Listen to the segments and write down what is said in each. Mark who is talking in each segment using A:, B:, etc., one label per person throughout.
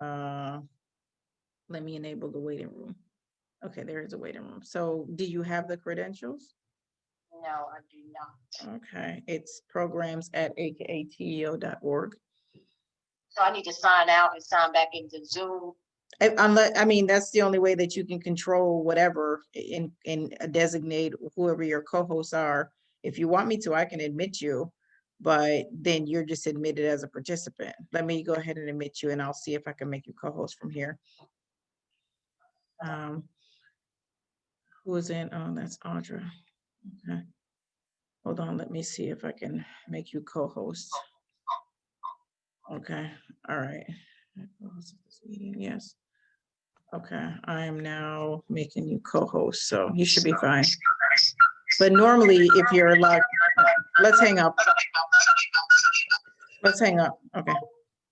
A: Let me enable the waiting room. Okay, there is a waiting room. So do you have the credentials?
B: No, I do not.
A: Okay, it's programs@akateo.org.
B: So I need to sign out and sign back into Zoom.
A: Unless, I mean, that's the only way that you can control whatever and designate whoever your co-hosts are. If you want me to, I can admit you, but then you're just admitted as a participant. Let me go ahead and admit you and I'll see if I can make you co-host from here. Who is in? Oh, that's Audra. Okay. Hold on, let me see if I can make you co-host. Okay, all right. Yes. Okay, I am now making you co-host, so you should be fine. But normally, if you're like, let's hang up. Let's hang up. Okay.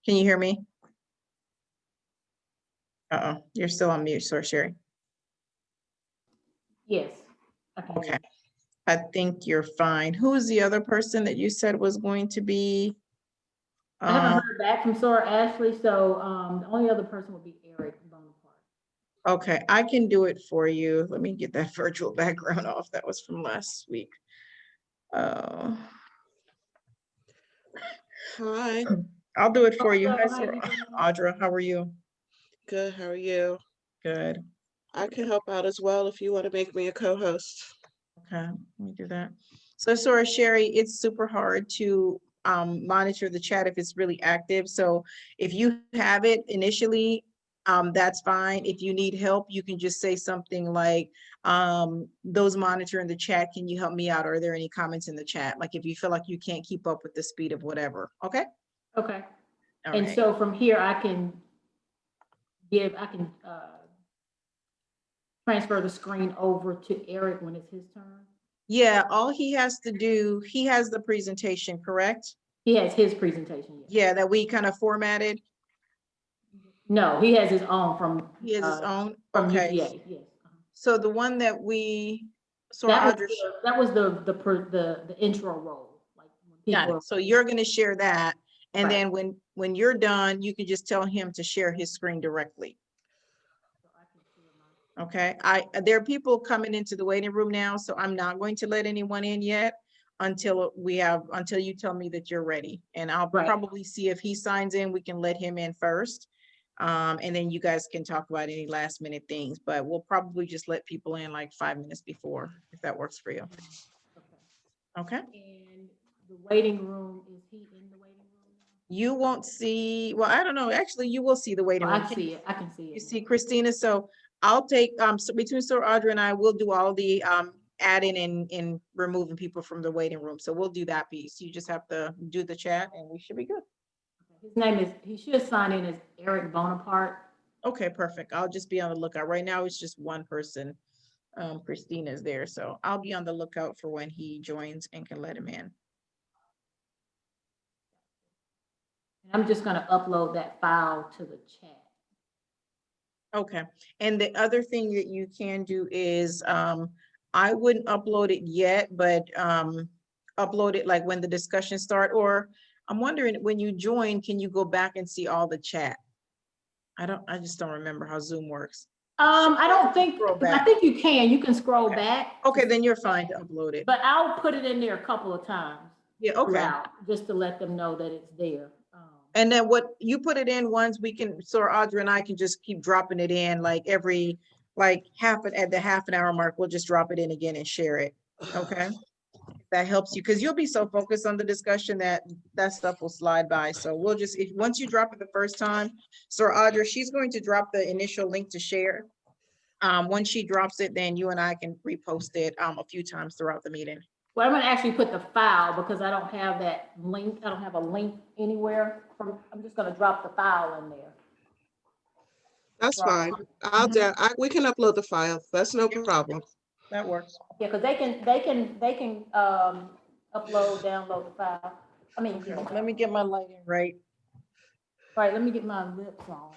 A: Can you hear me? Uh-oh, you're still on mute, Sherry.
C: Yes.
A: Okay. I think you're fine. Who is the other person that you said was going to be?
C: I haven't heard back from Sora Ashley, so the only other person would be Eric Bonaparte.
A: Okay, I can do it for you. Let me get that virtual background off. That was from last week. Hi. I'll do it for you. Hi, Audra, how are you?
D: Good, how are you?
A: Good.
D: I can help out as well if you want to make me a co-host.
A: Okay, let me do that. So Sherry, it's super hard to monitor the chat if it's really active. So if you have it initially, that's fine. If you need help, you can just say something like, those monitoring the chat, can you help me out? Are there any comments in the chat? Like if you feel like you can't keep up with the speed of whatever, okay?
C: Okay.
A: All
C: and
A: right.
C: So from here, I can transfer the screen over to Eric when it's his turn.
A: Yeah, all he has to do, he has the presentation, correct?
C: He has his presentation. Yes.
A: Yeah, that we kind of formatted.
C: No, he has his own from.
A: He has his own.
C: From
A: Okay.
C: UGA, yes.
A: So the one that we. So
C: that was the intro role. Like
A: got it. So you're going to share that, and
C: right.
A: then when you're done, you can just tell him to share his screen directly. Okay. There are people coming into the waiting room now, so I'm not going to let anyone in yet until you tell me that you're ready, and I'll probably see if he signs in. We can let him in first, and then you guys can talk about any last minute things. But we'll probably just let people in like 5 minutes before, if that works for you. Okay.
C: And the waiting room, is he in the waiting room?
A: You won't see. Well, I don't know. Actually, you will see the waiting room.
C: I see it. I can see it.
A: You see Christina. So I'll take so between Sir Audrey and I will do all the adding and removing people from the waiting room. So we'll do that piece. You just have to do the chat and we should be good.
C: His name is, he should sign in as Eric Bonaparte.
A: Okay, perfect. I'll just be on the lookout. Right now it's just one person. Christina's there. So I'll be on the lookout for when he joins and can let him in.
C: I'm just going to upload that file to the chat.
A: Okay. And the other thing that you can do is, I wouldn't upload it yet, but upload it like when the discussion start, or I'm wondering when you join, can you go back and see all the chat? I just don't remember how Zoom works.
C: I don't think, I think you can scroll back.
A: Okay, then you're fine to upload it.
C: But I'll put it in there a couple of times.
A: Yeah, okay.
C: Just to let them know that it's there.
A: And then what you put it in once, we can, so Audrey and I can just keep dropping it in like every, like at the half an hour mark, we'll just drop it in again and share it. Okay. That helps you, because you'll be so focused on the discussion that stuff will slide by. So we'll just, once you drop it the first time, so Audrey, she's going to drop the initial link to share. Once she drops it, then you and I can repost it a few times throughout the meeting.
C: Well, I'm going to actually put the file because I don't have that link. I don't have a link anywhere. I'm just going to drop the file in there.
D: That's fine. We can upload the file. That's no problem.
A: That works.
C: Yeah, because they can upload, download the file. I mean,
A: okay. Let me get my lighting right.
C: All right, let me get my lips on.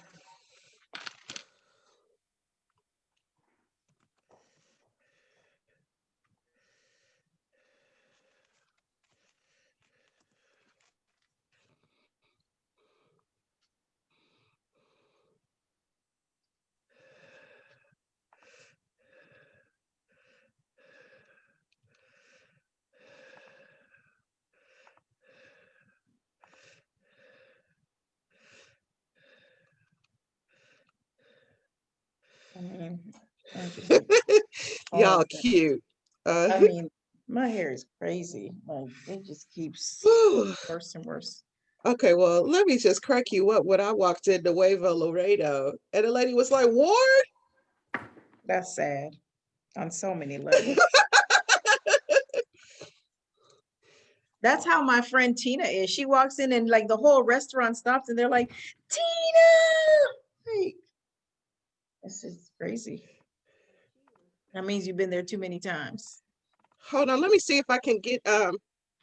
D: y'all
A: goodness.
D: cute.
A: I mean, my hair is crazy. Like it just keeps worse and worse.
D: Okay, well, let me just crack you up. When I walked into Nuevo Laredo, and the lady was like, Ward?
A: That's sad on so many levels. That's how my friend Tina is. She walks in and like the whole restaurant stops and they're like, Tina! Like, this is crazy. That means you've been there too many times.
D: Hold on, let me see if I can get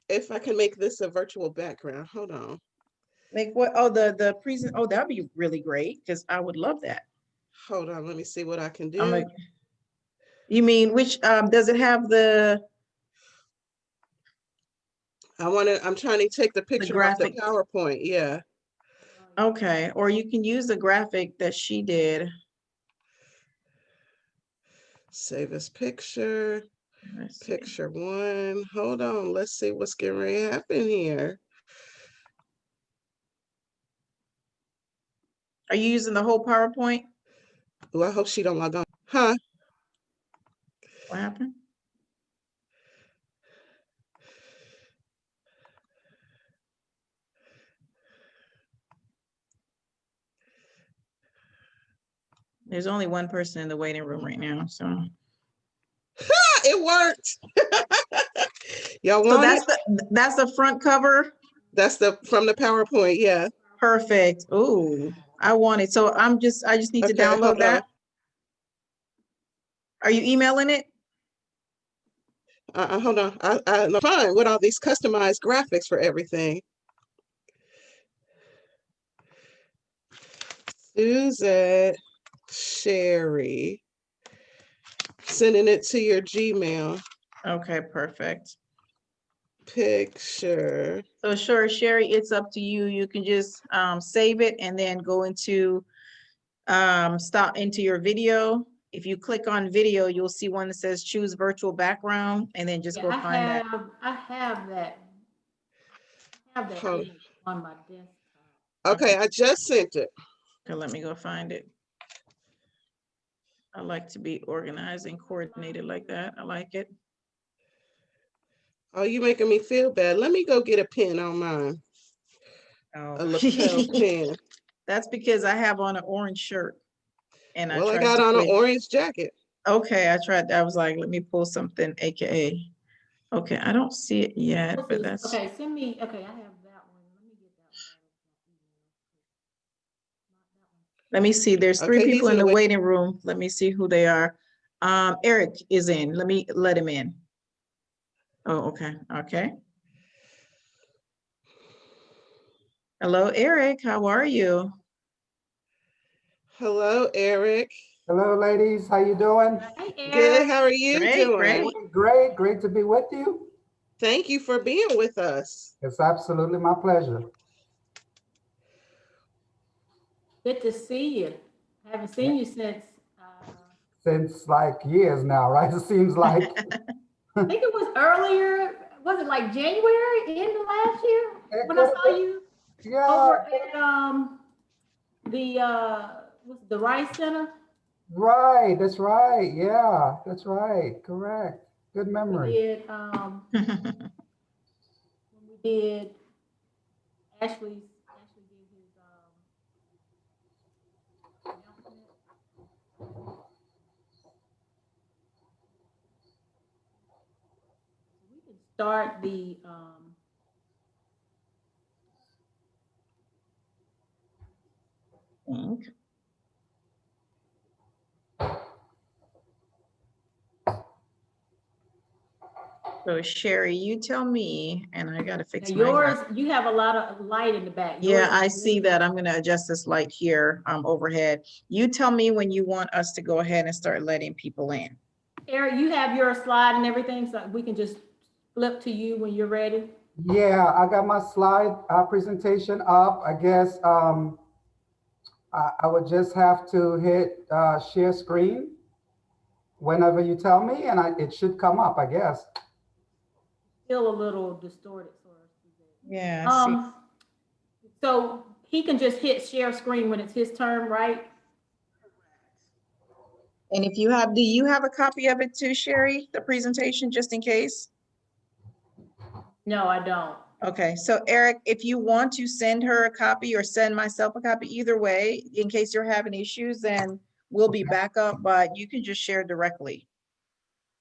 D: if I can make this a virtual background. Hold on.
A: Like what? Oh, the present. Oh, that'd be really great because I would love that.
D: Hold on, let me see what I can do.
A: I'm like, you mean which does it have the
D: I'm trying to take the picture off the
A: graphic?
D: PowerPoint. Yeah.
A: Okay, or you can use the graphic that she did.
D: Save as picture.
A: Let's see.
D: Picture one. Hold on. Let's see what's getting ready to happen here.
A: Are you using the whole PowerPoint?
D: Oh, I hope she don't log on. Huh?
A: What happened? There's only one person in the waiting room right now, so.
D: It worked. Y'all
A: So
D: want it?
A: that's the front cover.
D: That's from the PowerPoint. Yeah.
A: Perfect. Ooh, I want it. So I just need to
D: Okay,
A: download
D: hold
A: that.
D: on.
A: Are you emailing it?
D: Hold on. I'm fine with all these customized graphics for everything. Suzette Sherry. Sending it to your Gmail.
A: Okay, perfect.
D: Picture.
A: So sure, Sherry, it's up to you. You can just save it and then go into stop into your video. If you click on video, you'll see one that says choose virtual background and then just
C: Yeah,
A: go find that.
C: I have that
D: Hold-
C: image on my desktop.
D: Okay, I just sent it.
A: Okay, let me go find it. I like to be organized and coordinated like that. I like it.
D: Oh, you making me feel bad. Let me go get a pen on mine. A lapel pin.
A: That's because I have on an orange shirt. And
D: Well, I
A: tried
D: got
A: to
D: on an
A: put-
D: orange jacket.
A: Okay, I was like, let me pull something, AKA. Okay, I don't see it yet, but that's.
C: Okay, send me, okay, I have that one. Let me get that one.
A: Let me see, there's three
D: Okay,
A: people
D: he's
A: in the
D: wait.
A: waiting room. Let me see who they are. Eric is in. Let me let him in. Oh, okay, okay. Hello, Eric, how are you?
D: Hello, Eric.
E: Hello, ladies. How you doing?
C: Hey, Eric.
D: Good. How are you
A: Great,
D: doing?
A: great.
E: Doing great. Great to be with you.
D: Thank you for being with us.
E: It's absolutely my pleasure.
C: Good to see you. I haven't seen you
E: Since like years now, right? It seems like.
C: I think it was earlier, was it like January, end of last year?
E: It
C: When I
E: could have
C: saw
E: been.
C: you
E: Yeah.
C: over at the Rice Center?
E: Right. That's right. Yeah. That's right. Correct. Good
C: We
E: memory.
C: did, when we did Ashley did his announcement. We can start the
A: Think. So Sherry, you tell me, and I gotta fix
C: now
A: my.
C: yours, you have a lot of light in the back.
A: Yeah,
C: Yours
A: I
C: is
A: see
C: really-
A: that. I'm gonna adjust this light here, overhead. You tell me when you want us to go ahead and start letting people in.
C: Eric, you have your slide and everything, so we can just flip to you when you're ready.
E: Yeah, I got my slide presentation up. I guess I would just have to hit share screen whenever you tell me, and it should come up, I guess.
C: Still a little distorted for us.
A: Yeah, see,
C: So he can just hit share screen when it's his turn, right?
A: And if you have, do you have a copy of it too, Sherry, the presentation, just in case?
C: No, I don't.
A: Okay, so Eric, if you want to send her a copy or send myself a copy, either way, in case you're having issues, then we'll be
E: Okay.
A: back up, but you can just share directly.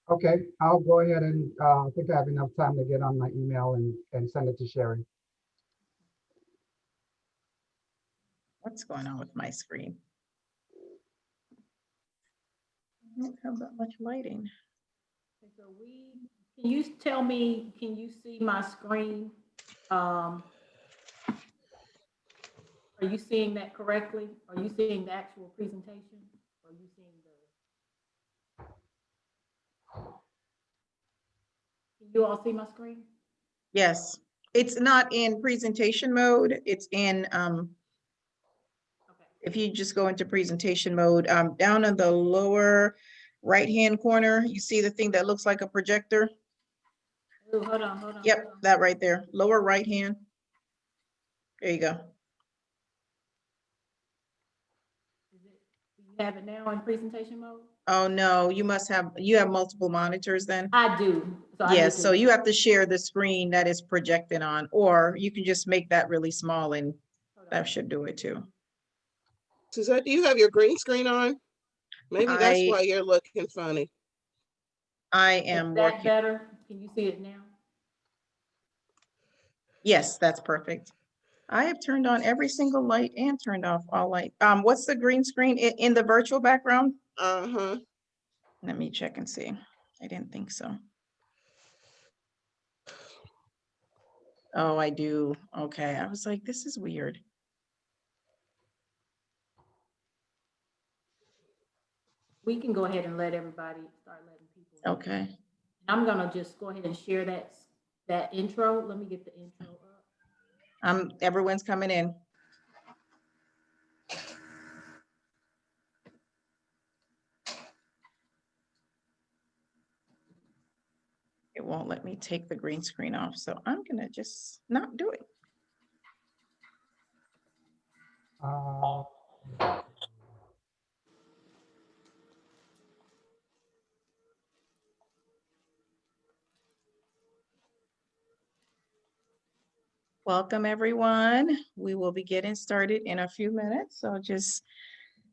E: Okay, I'll go ahead and, I think I have enough time to get on my email and send it to Sherry.
A: What's going on with my screen? I don't have that much lighting.
C: So can you tell me, can you see my screen? Are you seeing that correctly? Are you seeing the actual presentation? Are you seeing can you all see my screen?
A: Yes, it's not in presentation mode. It's in,
C: Okay.
A: if you just go into presentation mode, down in the lower right-hand corner, you see the thing that looks like a projector?
C: Ooh, hold on, hold on.
A: Yep,
C: hold on.
A: that right there, lower right hand. There you go.
C: Do you have it now in presentation mode?
A: Oh, no, you have multiple monitors then?
C: I do. So I
A: Yes,
C: need
A: so
C: to-
A: you have to share the screen that is projected on, or you can just make that really small and
C: hold on.
A: that should do it too.
D: Suzette, do you have your green screen on? Maybe that's
A: I-
D: why you're looking funny.
A: I
C: Is
A: am
C: that
A: working,
C: better? Can you see it now?
A: yes, that's perfect. I have turned on every single light and turned off all light. What's the green screen in the virtual background?
D: Uh-huh.
A: Let me check and see. I didn't think so. Oh, I do. Okay, I was like, this is weird.
C: We can go ahead and let everybody start letting people in.
A: Okay,
C: I'm gonna just go ahead and share that intro. Let me get the intro up.
A: everyone's coming in. It won't let me take the green screen off, so I'm gonna just not do it.
E: Uh,
A: Welcome, everyone. We will be getting started in a few minutes, so just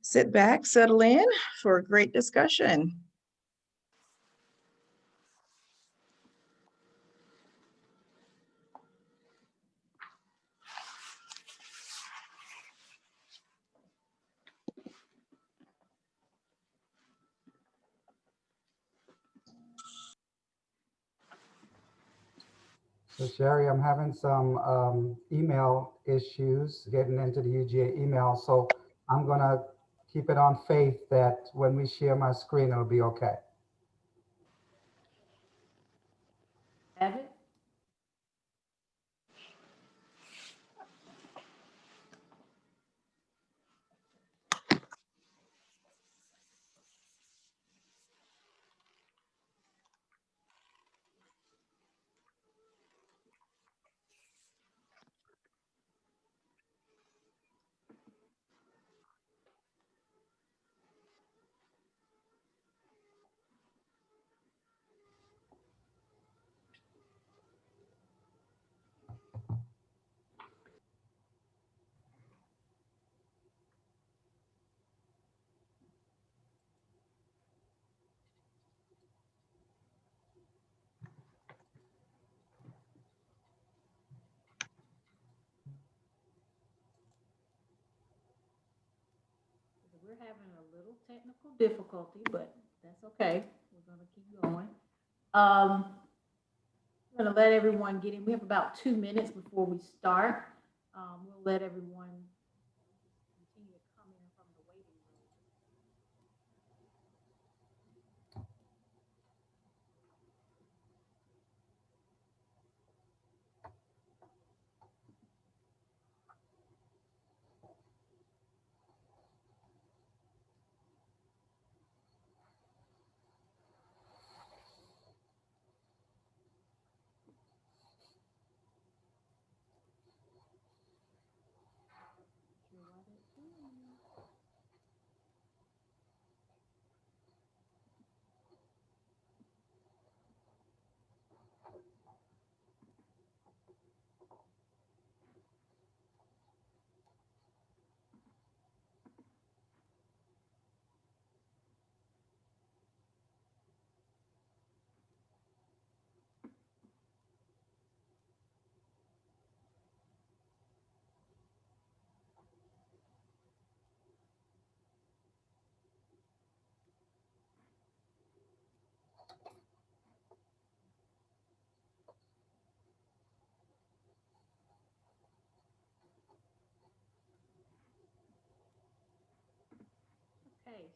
A: sit back, settle in for a great discussion.
E: So Sherry, I'm having some email issues getting into the UGA email, so I'm gonna keep it on faith that when we share my screen, it'll be okay.
C: Have it? We're having a little technical difficulty, but that's okay. We're gonna keep going. I'm gonna let everyone get in. We have about 2 minutes before we start. We'll let everyone continue to come in from the waiting room.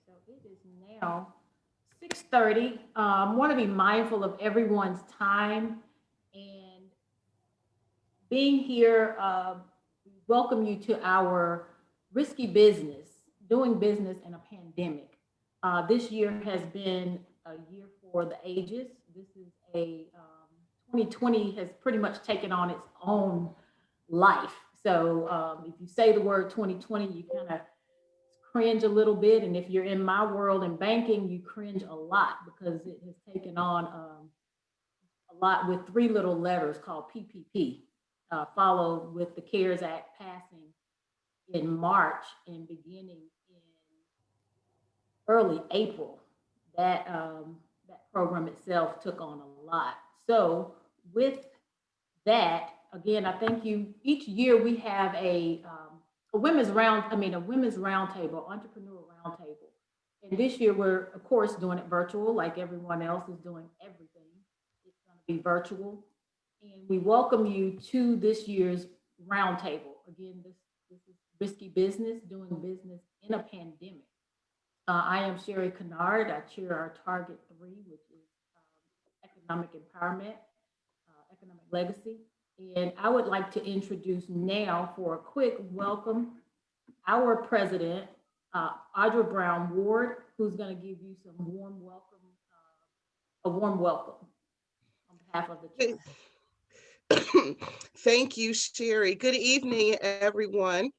C: so it is now 6:30. Want to be mindful of everyone's time and being here. We welcome you to our risky business, doing business in a pandemic. This year has been a year for the ages. This is a 2020 has pretty much taken on its own life. So if you say the word 2020, you kind of cringe a little bit. And if you're in my world in banking, you cringe a lot because it has taken on a lot with three little letters called PPP, followed with the CARES Act passing in March and beginning in early April. That program itself took on a lot. So with that, again, I thank you. Each year we have a women's roundtable, entrepreneurial roundtable. And this year we're of course doing it virtual, like everyone else is doing everything. It's going to be virtual, and we welcome you to this year's roundtable. Again, this is risky business, doing business in a pandemic. I am Sherry Kennard. I chair our Target 3, which is economic empowerment, economic legacy. And I would like to introduce now for a quick welcome, our president, Audra Brown Ward, who's going to give you some warm welcome, a warm welcome on behalf of the chapter.
D: Thank you, Sherry. Good evening, everyone.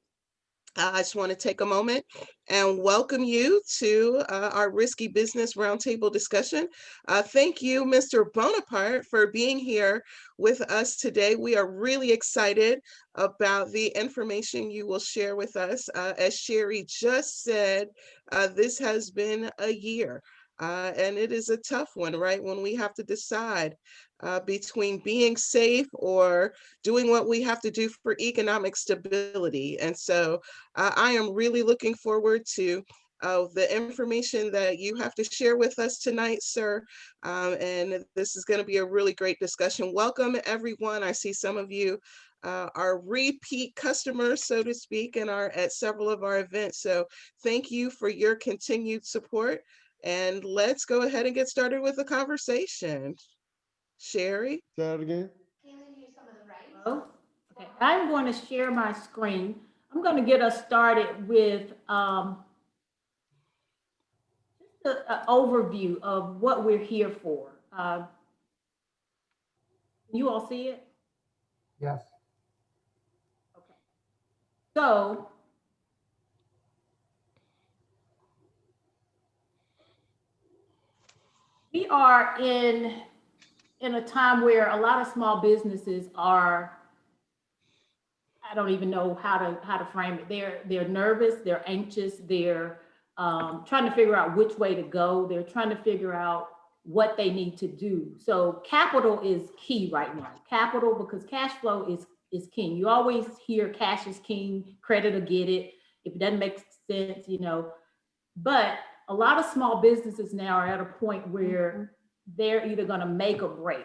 D: I just want to take a moment and welcome you to our Risky Business Roundtable discussion. Thank you, Mr. Bonaparte, for being here with us today. We are really excited about the information you will share with us. As Sherry just said, this has been a year. And it is a tough one, right? When we have to decide between being safe or doing what we have to do for economic stability. And so I am really looking forward to the information that you have to share with us tonight, sir. And this is going to be a really great discussion. Welcome, everyone. I see some of you are repeat customers, so to speak, and are at several of our events. So thank you for your continued support. And let's go ahead and get started with the conversation. Sherry?
F: Say that again.
C: Oh, okay. I'm going to share my screen. I'm going to get us started with just an overview of what we're here for. You all see it?
E: Yes.
C: Okay. So we are in a time where a lot of small businesses are, I don't even know how to frame it. They're nervous, they're anxious, they're trying to figure out which way to go. They're trying to figure out what they need to do. So capital is key right now. Capital, because cash flow is king. You always hear cash is king, credit will get it. If it doesn't make sense, you know. But a lot of small businesses now are at a point where they're either going to make or break.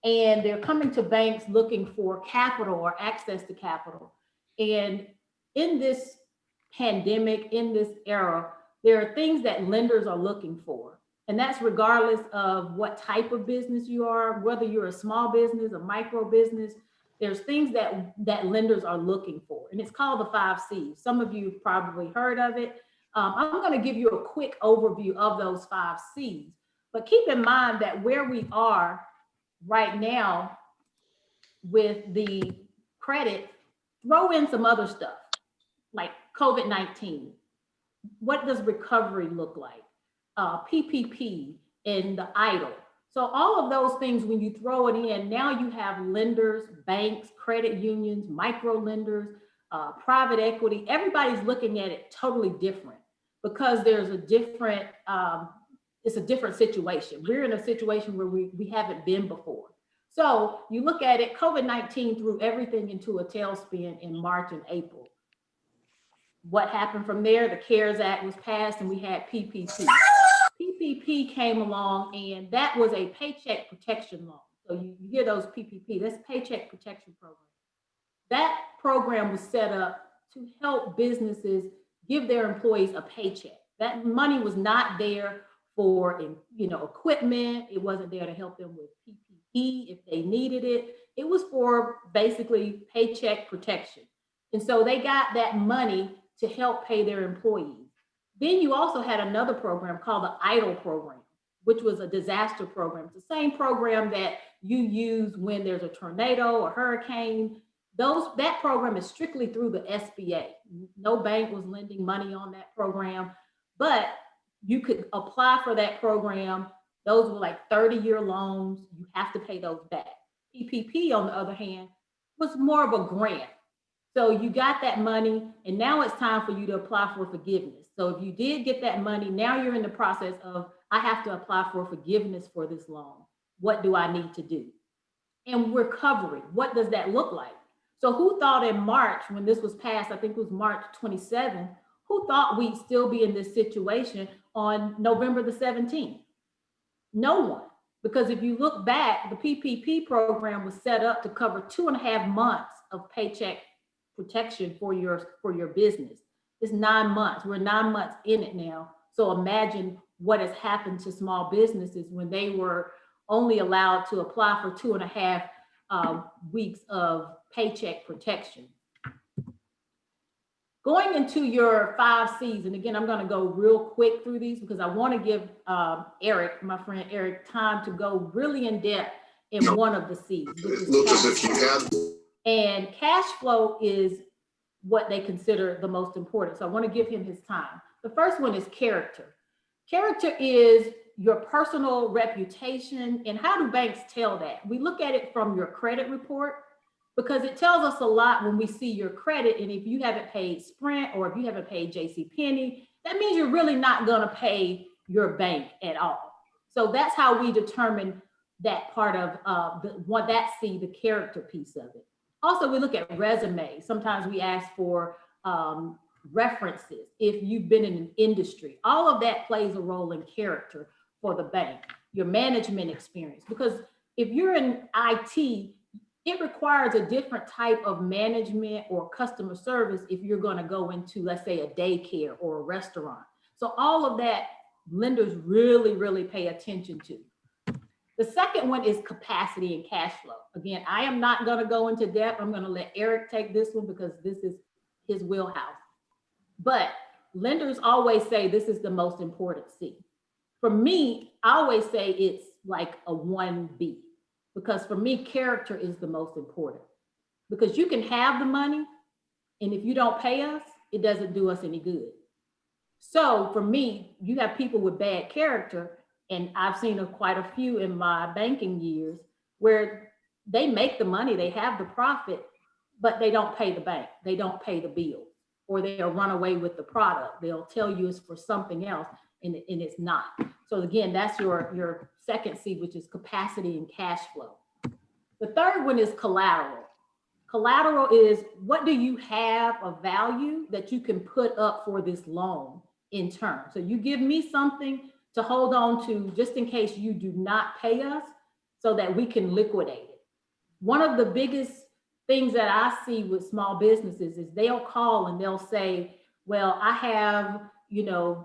C: And they're coming to banks looking for capital or access to capital. And in this pandemic, in this era, there are things that lenders are looking for. And that's regardless of what type of business you are, whether you're a small business, a micro business, there's things that lenders are looking for. And it's called the 5 C's. Some of you have probably heard of it. I'm going to give you a quick overview of those 5 C's. But keep in mind that where we are right now with the credit, throw in some other stuff like COVID-19. What does recovery look like? PPP and the EIDL. So all of those things, when you throw it in, now you have lenders, banks, credit unions, micro lenders, private equity. Everybody's looking at it totally different because there's a different, it's a different situation. We're in a situation where we haven't been before. So you look at it, COVID-19 threw everything into a tailspin in March and April. What happened from there? The CARES Act was passed and we had PPP. PPP came along and that was a paycheck protection loan. So you hear those PPP, that's paycheck protection program. That program was set up to help businesses give their employees a paycheck. That money was not there for, you know, equipment. It wasn't there to help them with PPP if they needed it. It was for basically paycheck protection. And so they got that money to help pay their employees. Then you also had another program called the EIDL program, which was a disaster program. It's the same program that you use when there's a tornado or hurricane. That program is strictly through the SBA. No bank was lending money on that program, but you could apply for that program. Those were like 30-year loans. You have to pay those back. PPP, on the other hand, was more of a grant. So you got that money, and now it's time for you to apply for forgiveness. So if you did get that money, now you're in the process of, I have to apply for forgiveness for this loan. What do I need to do? And recovery, what does that look like? So who thought in March, when this was passed, I think it was March 27, who thought we'd still be in this situation on November the 17th? No one. Because if you look back, the PPP program was set up to cover 2.5 months of paycheck protection for your business. It's 9 months. We're 9 months in it now. So imagine what has happened to small businesses when they were only allowed to apply for 2.5 weeks of paycheck protection. Going into your 5 C's, and again, I'm going to go real quick through these because I want to give Eric, my friend Eric, time to go really in depth in one of the C's.
F: It looked as if you had.
C: And cash flow is what they consider the most important. So I want to give him his time. The first one is character. Character is your personal reputation. And how do banks tell that? We look at it from your credit report because it tells us a lot when we see your credit. And if you haven't paid Sprint or if you haven't paid JCPenney, that means you're really not going to pay your bank at all. So that's how we determine that part of that C, the character piece of it. Also, we look at resumes. Sometimes we ask for references if you've been in an industry. All of that plays a role in character for the bank. Your management experience, because if you're in IT, it requires a different type of management or customer service if you're going to go into, let's say, a daycare or a restaurant. So all of that, lenders really, really pay attention to. The second one is capacity and cash flow. Again, I am not going to go into depth. I'm going to let Eric take this one because this is his wheelhouse. But lenders always say this is the most important C. For me, I always say it's like a 1B because for me, character is the most important because you can have the money and if you don't pay us, it doesn't do us any good. So for me, you have people with bad character. And I've seen quite a few in my banking years where they make the money, they have the profit, but they don't pay the bank. They don't pay the bill, or they'll run away with the product. They'll tell you it's for something else and it's not. So again, that's your second C, which is capacity and cash flow. The third one is collateral. Collateral is what do you have of value that you can put up for this loan in turn. So you give me something to hold on to just in case you do not pay us so that we can liquidate it. One of the biggest things that I see with small businesses is they'll call and they'll say, well, I have, a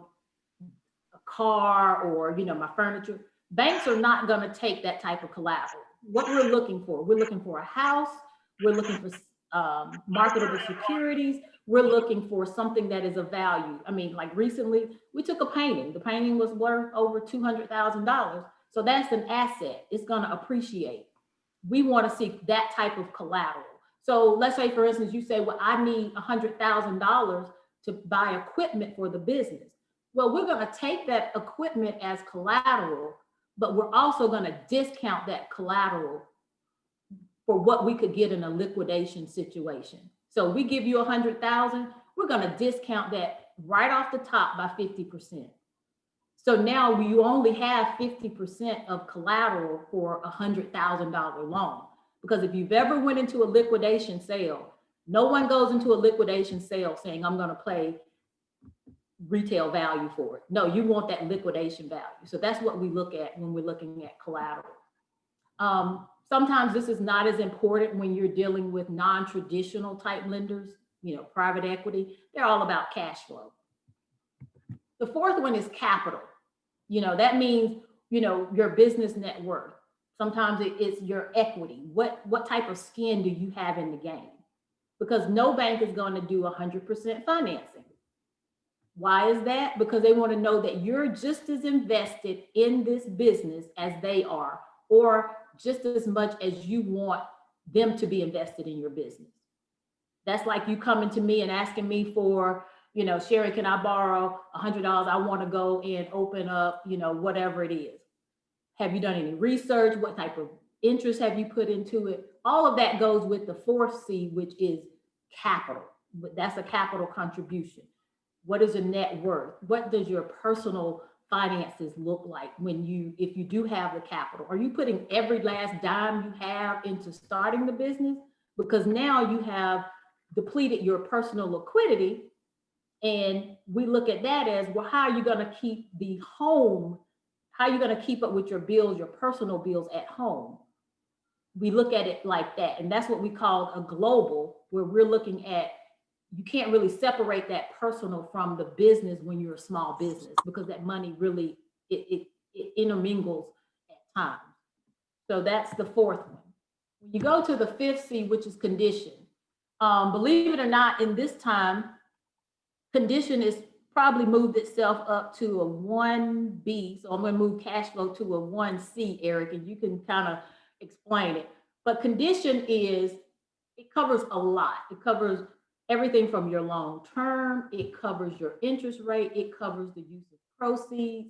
C: car or, my furniture. Banks are not going to take that type of collateral. What we're looking for a house. We're looking for marketable securities. We're looking for something that is of value. I mean, like recently, we took a painting. The painting was worth over $200,000. So that's an asset. It's going to appreciate. We want to see that type of collateral. So let's say, for instance, you say, well, I need $100,000 to buy equipment for the business. Well, we're going to take that equipment as collateral, but we're also going to discount that collateral for what we could get in a liquidation situation. So we give you $100,000, we're going to discount that right off the top by 50%. So now you only have 50% of collateral for a $100,000 loan. Because if you've ever went into a liquidation sale, no one goes into a liquidation sale saying, I'm going to pay retail value for it. No, you want that liquidation value. So that's what we look at when we're looking at collateral. Sometimes this is not as important when you're dealing with non-traditional type lenders, private equity. They're all about cash flow. The fourth one is capital. That means, your business net worth. Sometimes it's your equity. What type of skin do you have in the game? Because no bank is going to do 100% financing. Why is that? Because they want to know that you're just as invested in this business as they are, or just as much as you want them to be invested in your business. That's like you coming to me and asking me for, Sherry, can I borrow $100? I want to go and open up, whatever it is. Have you done any research? What type of interest have you put into it? All of that goes with the fourth C, which is capital. That's a capital contribution. What is your net worth? What does your personal finances look like if you do have the capital? Are you putting every last dime you have into starting the business? Because now you have depleted your personal liquidity. And we look at that as, well, how are you going to keep the home? How are you going to keep up with your bills, your personal bills at home? We look at it like that. And that's what we call a global, where we're looking at, you can't really separate that personal from the business when you're a small business, because that money really, it intermingles at times. So that's the fourth one. When you go to the fifth C, which is condition, believe it or not, in this time, condition is probably moved itself up to a 1B. So I'm going to move cash flow to a 1C, Eric, and you can kind of explain it. But condition it covers a lot. It covers everything from your long term, it covers your interest rate, it covers the use of proceeds.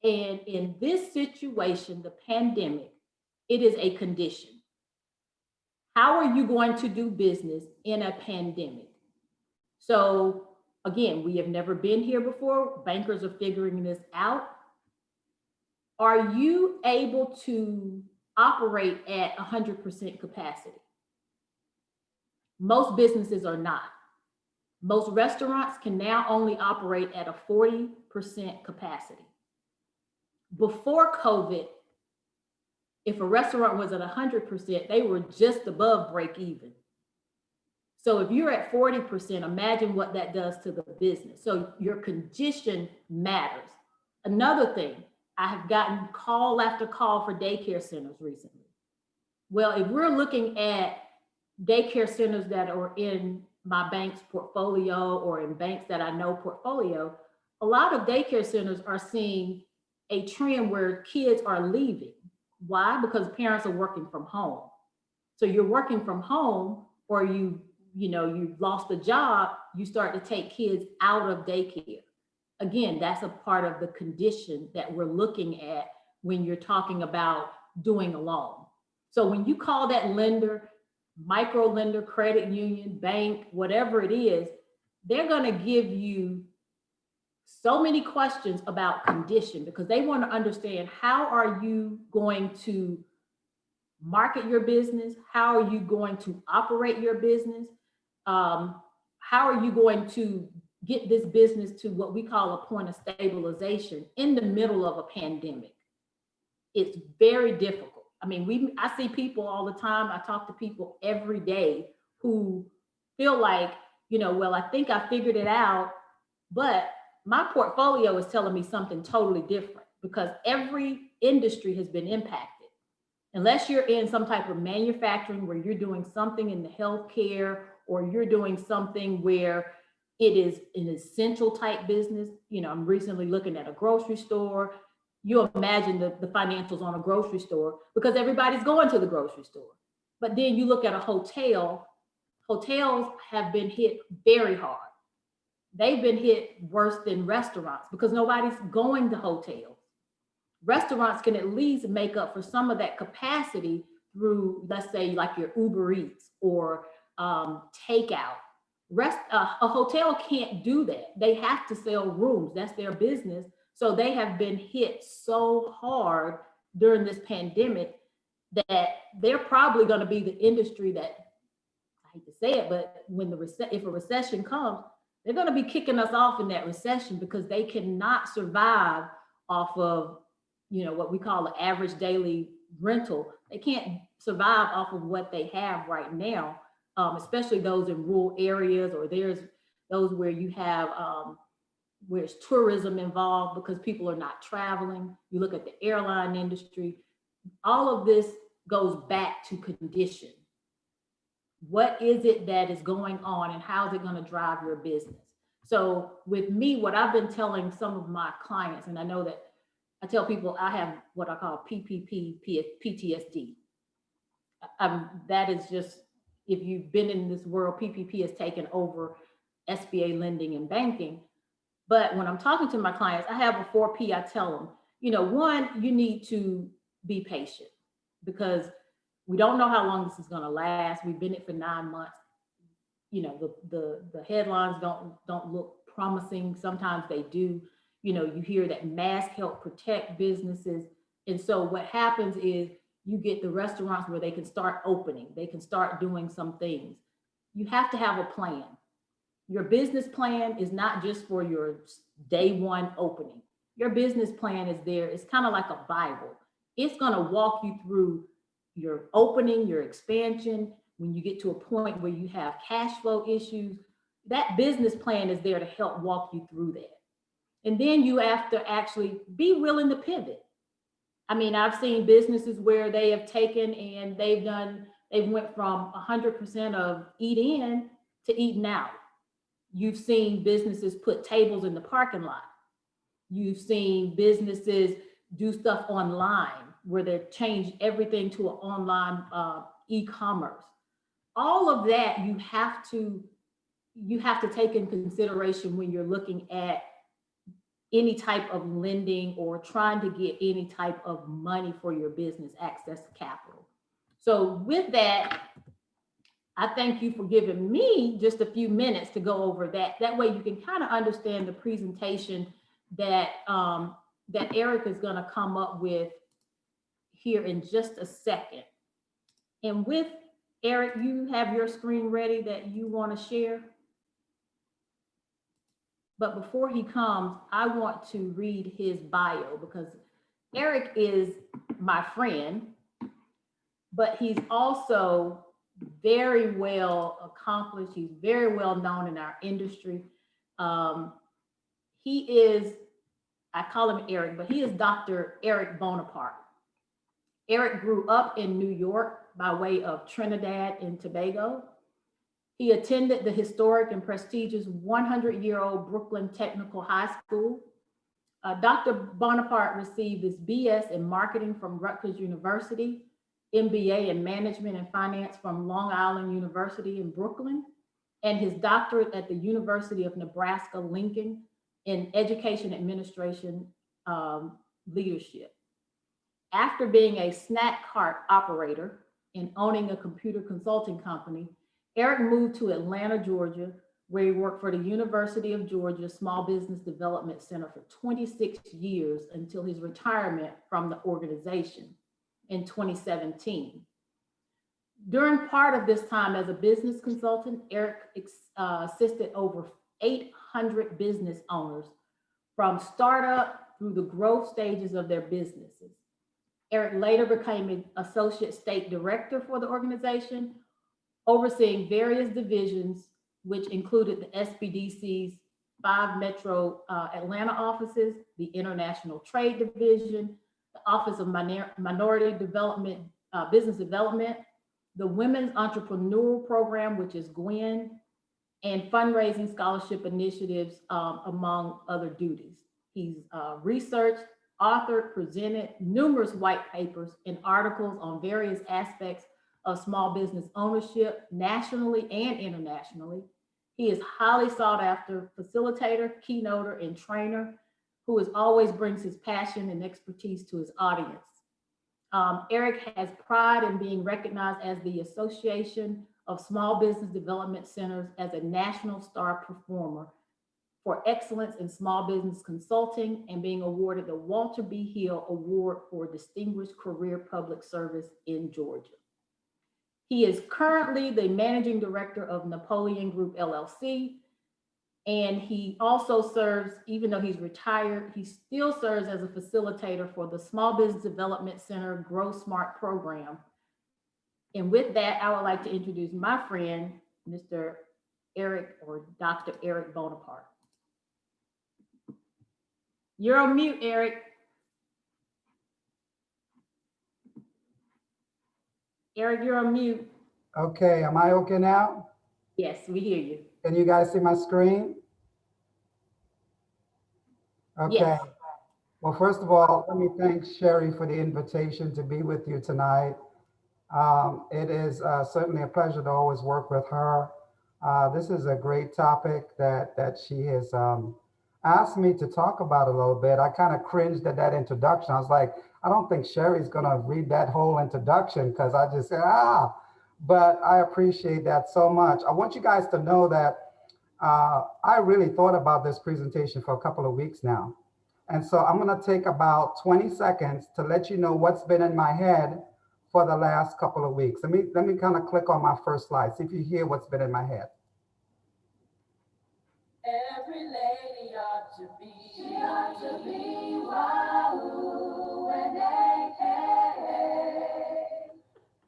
C: And in this situation, the pandemic, it is a condition. How are you going to do business in a pandemic? So again, we have never been here before. Bankers are figuring this out. Are you able to operate at 100% capacity? Most businesses are not. Most restaurants can now only operate at a 40% capacity. Before COVID, if a restaurant was at 100%, they were just above break even. So if you're at 40%, imagine what that does to the business. So your condition matters. Another thing, I have gotten call after call for daycare centers recently. Well, if we're looking at daycare centers that are in my bank's portfolio or in banks that I know portfolio, a lot of daycare centers are seeing a trend where kids are leaving. Why? Because parents are working from home. So you're working from home, or you've lost a job, you start to take kids out of daycare. Again, that's a part of the condition that we're looking at when you're talking about doing a loan. So when you call that lender, micro lender, credit union, bank, whatever it is, they're going to give you so many questions about condition, because they want to understand, how are you going to market your business? How are you going to operate your business? How are you going to get this business to what we call a point of stabilization in the middle of a pandemic? It's very difficult. I mean, I see people all the time. I talk to people every day who feel like, well, I think I figured it out, but my portfolio is telling me something totally different, because every industry has been impacted. Unless you're in some type of manufacturing where you're doing something in the healthcare, or you're doing something where it is an essential type business. I'm recently looking at a grocery store. You imagine the financials on a grocery store, because everybody's going to the grocery store. But then you look at a hotel, hotels have been hit very hard. They've been hit worse than restaurants, because nobody's going to hotels. Restaurants can at least make up for some of that capacity through, let's say, like your Uber Eats or takeout. A hotel can't do that. They have to sell rooms. That's their business. So they have been hit so hard during this pandemic that they're probably going to be the industry that, I hate to say it, but if a recession comes, they're going to be kicking us off in that recession, because they cannot survive off of, what we call the average daily rental. They can't survive off of what they have right now, especially those in rural areas, or there's those where you have, where's tourism involved because people are not traveling. You look at the airline industry, all of this goes back to condition. What is it that is going on and how is it going to drive your business? So with me, what I've been telling some of my clients, and I know that I tell people I have what I call PPP PTSD. That is just, if you've been in this world, PPP has taken over SBA lending and banking. But when I'm talking to my clients, I have a 4P. I tell them, you know, one, you need to be patient because we don't know how long this is going to last. We've been in it for 9 months. You know, the headlines don't look promising. Sometimes they do. You know, you hear that masks help protect businesses. And so what happens is you get the restaurants where they can start opening. They can start doing some things. You have to have a plan. Your business plan is not just for your day one opening. Your business plan is there. It's kind of like a Bible. It's going to walk you through your opening, your expansion. When you get to a point where you have cash flow issues, that business plan is there to help walk you through that. And then you have to actually be willing to pivot. I mean, I've seen businesses where they have taken and they've went from 100% of eat in to eating out. You've seen businesses put tables in the parking lot. You've seen businesses do stuff online where they've changed everything to an online e-commerce. All of that you have to take in consideration when you're looking at any type of lending or trying to get any type of money for your business, access to capital. So with that, I thank you for giving me just a few minutes to go over that. That way you can kind of understand the presentation that, that Eric is going to come up with here in just a second. And with Eric, you have your screen ready that you want to share. But before he comes, I want to read his bio because Eric is my friend, but he's also very well accomplished. He's very well known in our industry. He is, I call him Eric, but he is Dr. Eric Bonaparte. Eric grew up in New York by way of Trinidad and Tobago. He attended the historic and prestigious 100-year-old Brooklyn Technical High School. Dr. Bonaparte received his BS in marketing from Rutgers University, MBA in management and finance from Long Island University in Brooklyn, and his doctorate at the University of Nebraska-Lincoln in education administration leadership. After being a snack cart operator and owning a computer consulting company, Eric moved to Atlanta, Georgia, where he worked for the University of Georgia Small Business Development Center for 26 years until his retirement from the organization in 2017. During part of this time as a business consultant, Eric assisted over 800 business owners from startup through the growth stages of their businesses. Eric later became an associate state director for the organization, overseeing various divisions, which included the SBDC's 5 Metro Atlanta offices, the International Trade Division, the Office of Minority Development, Business Development, the Women's Entrepreneurial Program, which is GWIN, and fundraising scholarship initiatives, among other duties. He's researched, authored, presented numerous white papers and articles on various aspects of small business ownership, nationally and internationally. He is highly sought after facilitator, keynoter, and trainer who always brings his passion and expertise to his audience. Eric has pride in being recognized as the Association of Small Business Development Centers as a national star performer for excellence in small business consulting and being awarded the Walter B. Hill Award for Distinguished Career Public Service in Georgia. He is currently the managing director of Napoleon Group LLC, and he also serves, even though he's retired, he still serves as a facilitator for the Small Business Development Center Grow Smart program. And with that, I would like to introduce my friend, Mr. Eric or Dr. Eric Bonaparte. You're on mute, Eric. Eric, you're on mute.
E: Okay, am I okay now?
C: Yes, we hear you.
E: Can you guys see my screen? Okay.
C: Yes.
E: Well, first of all, let me thank Sherry for the invitation to be with you tonight. It is certainly a pleasure to always work with her. This is a great topic that she has asked me to talk about a little bit. I kind of cringed at that introduction. I was like, I don't think Sherry's going to read that whole introduction because I just said, but I appreciate that so much. I want you guys to know that I really thought about this presentation for a couple of weeks now. And so I'm going to take about 20 seconds to let you know what's been in my head for the last couple of weeks. Let me kind of click on my first slide, see if you hear what's been in my head.
F: Every lady ought to be, she ought to be Wahoo and AK.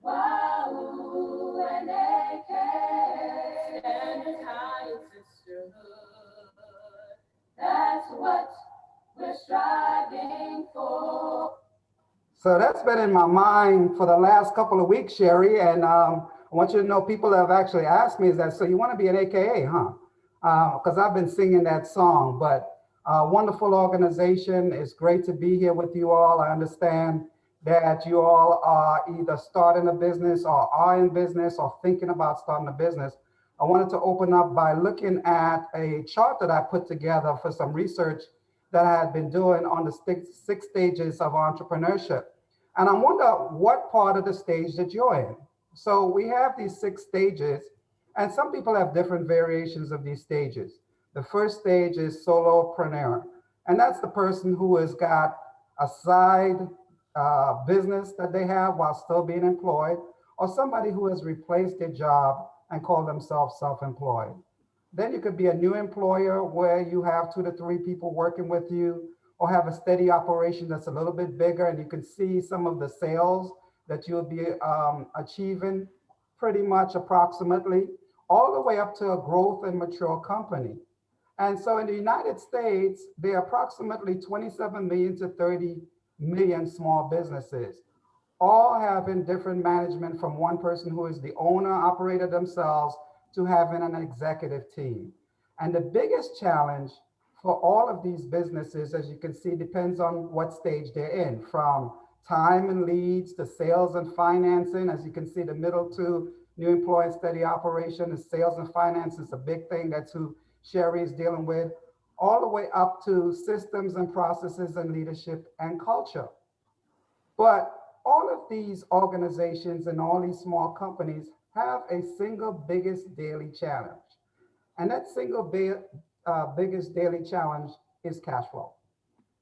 F: Wahoo and AK. Standing high in sisterhood. That's what we're striving for.
E: So that's been in my mind for the last couple of weeks, Sherry. And I want you to know people have actually asked me, is that, so you want to be an AKA, huh? Because I've been singing that song, but wonderful organization. It's great to be here with you all. I understand that you all are either starting a business or are in business or thinking about starting a business. I wanted to open up by looking at a chart that I put together for some research that I had been doing on the six stages of entrepreneurship. And I wonder what part of the stage that you're in. So we have these 6 stages, and some people have different variations of these stages. The first stage is solopreneur, and that's the person who has got a side business that they have while still being employed, or somebody who has replaced their job and call themselves self-employed. Then you could be a new employer where you have 2 to 3 people working with you, or have a steady operation that's a little bit bigger and you can see some of the sales that you'll be achieving pretty much approximately, all the way up to a growth and mature company. And so in the United States, there are approximately 27 million to 30 million small businesses, all having different management from one person who is the owner, operator themselves, to having an executive team. And the biggest challenge for all of these businesses, as you can see, depends on what stage they're in, from time and leads to sales and financing. As you can see, the middle 2, new employee steady operation, is sales and finance is a big thing. That's who Sherry is dealing with, all the way up to systems and processes and leadership and culture. But all of these organizations and all these small companies have a single biggest daily challenge. And that single biggest daily challenge is cash flow.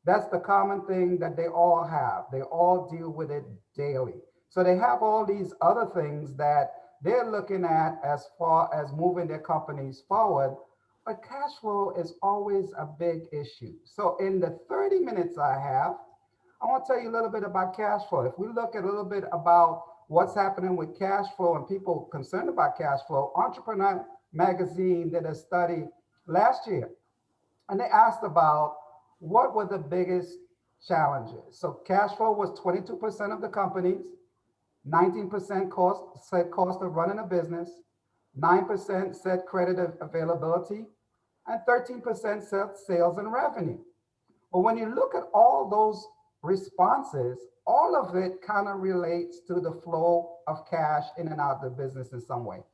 E: That's the common thing that they all have. They all deal with it daily. So they have all these other things that they're looking at as far as moving their companies forward, but cash flow is always a big issue. So in the 30 minutes I have, I want to tell you a little bit about cash flow. If we look at a little bit about what's happening with cash flow and people concerned about cash flow, Entrepreneur Magazine did a study last year, and they asked about what were the biggest challenges. So cash flow was 22% of the companies, 19% said cost of running a business, 9% said credit availability, and 13% said sales and revenue. But when you look at all those responses, all of it kind of relates to the flow of cash in and out of the business in some way.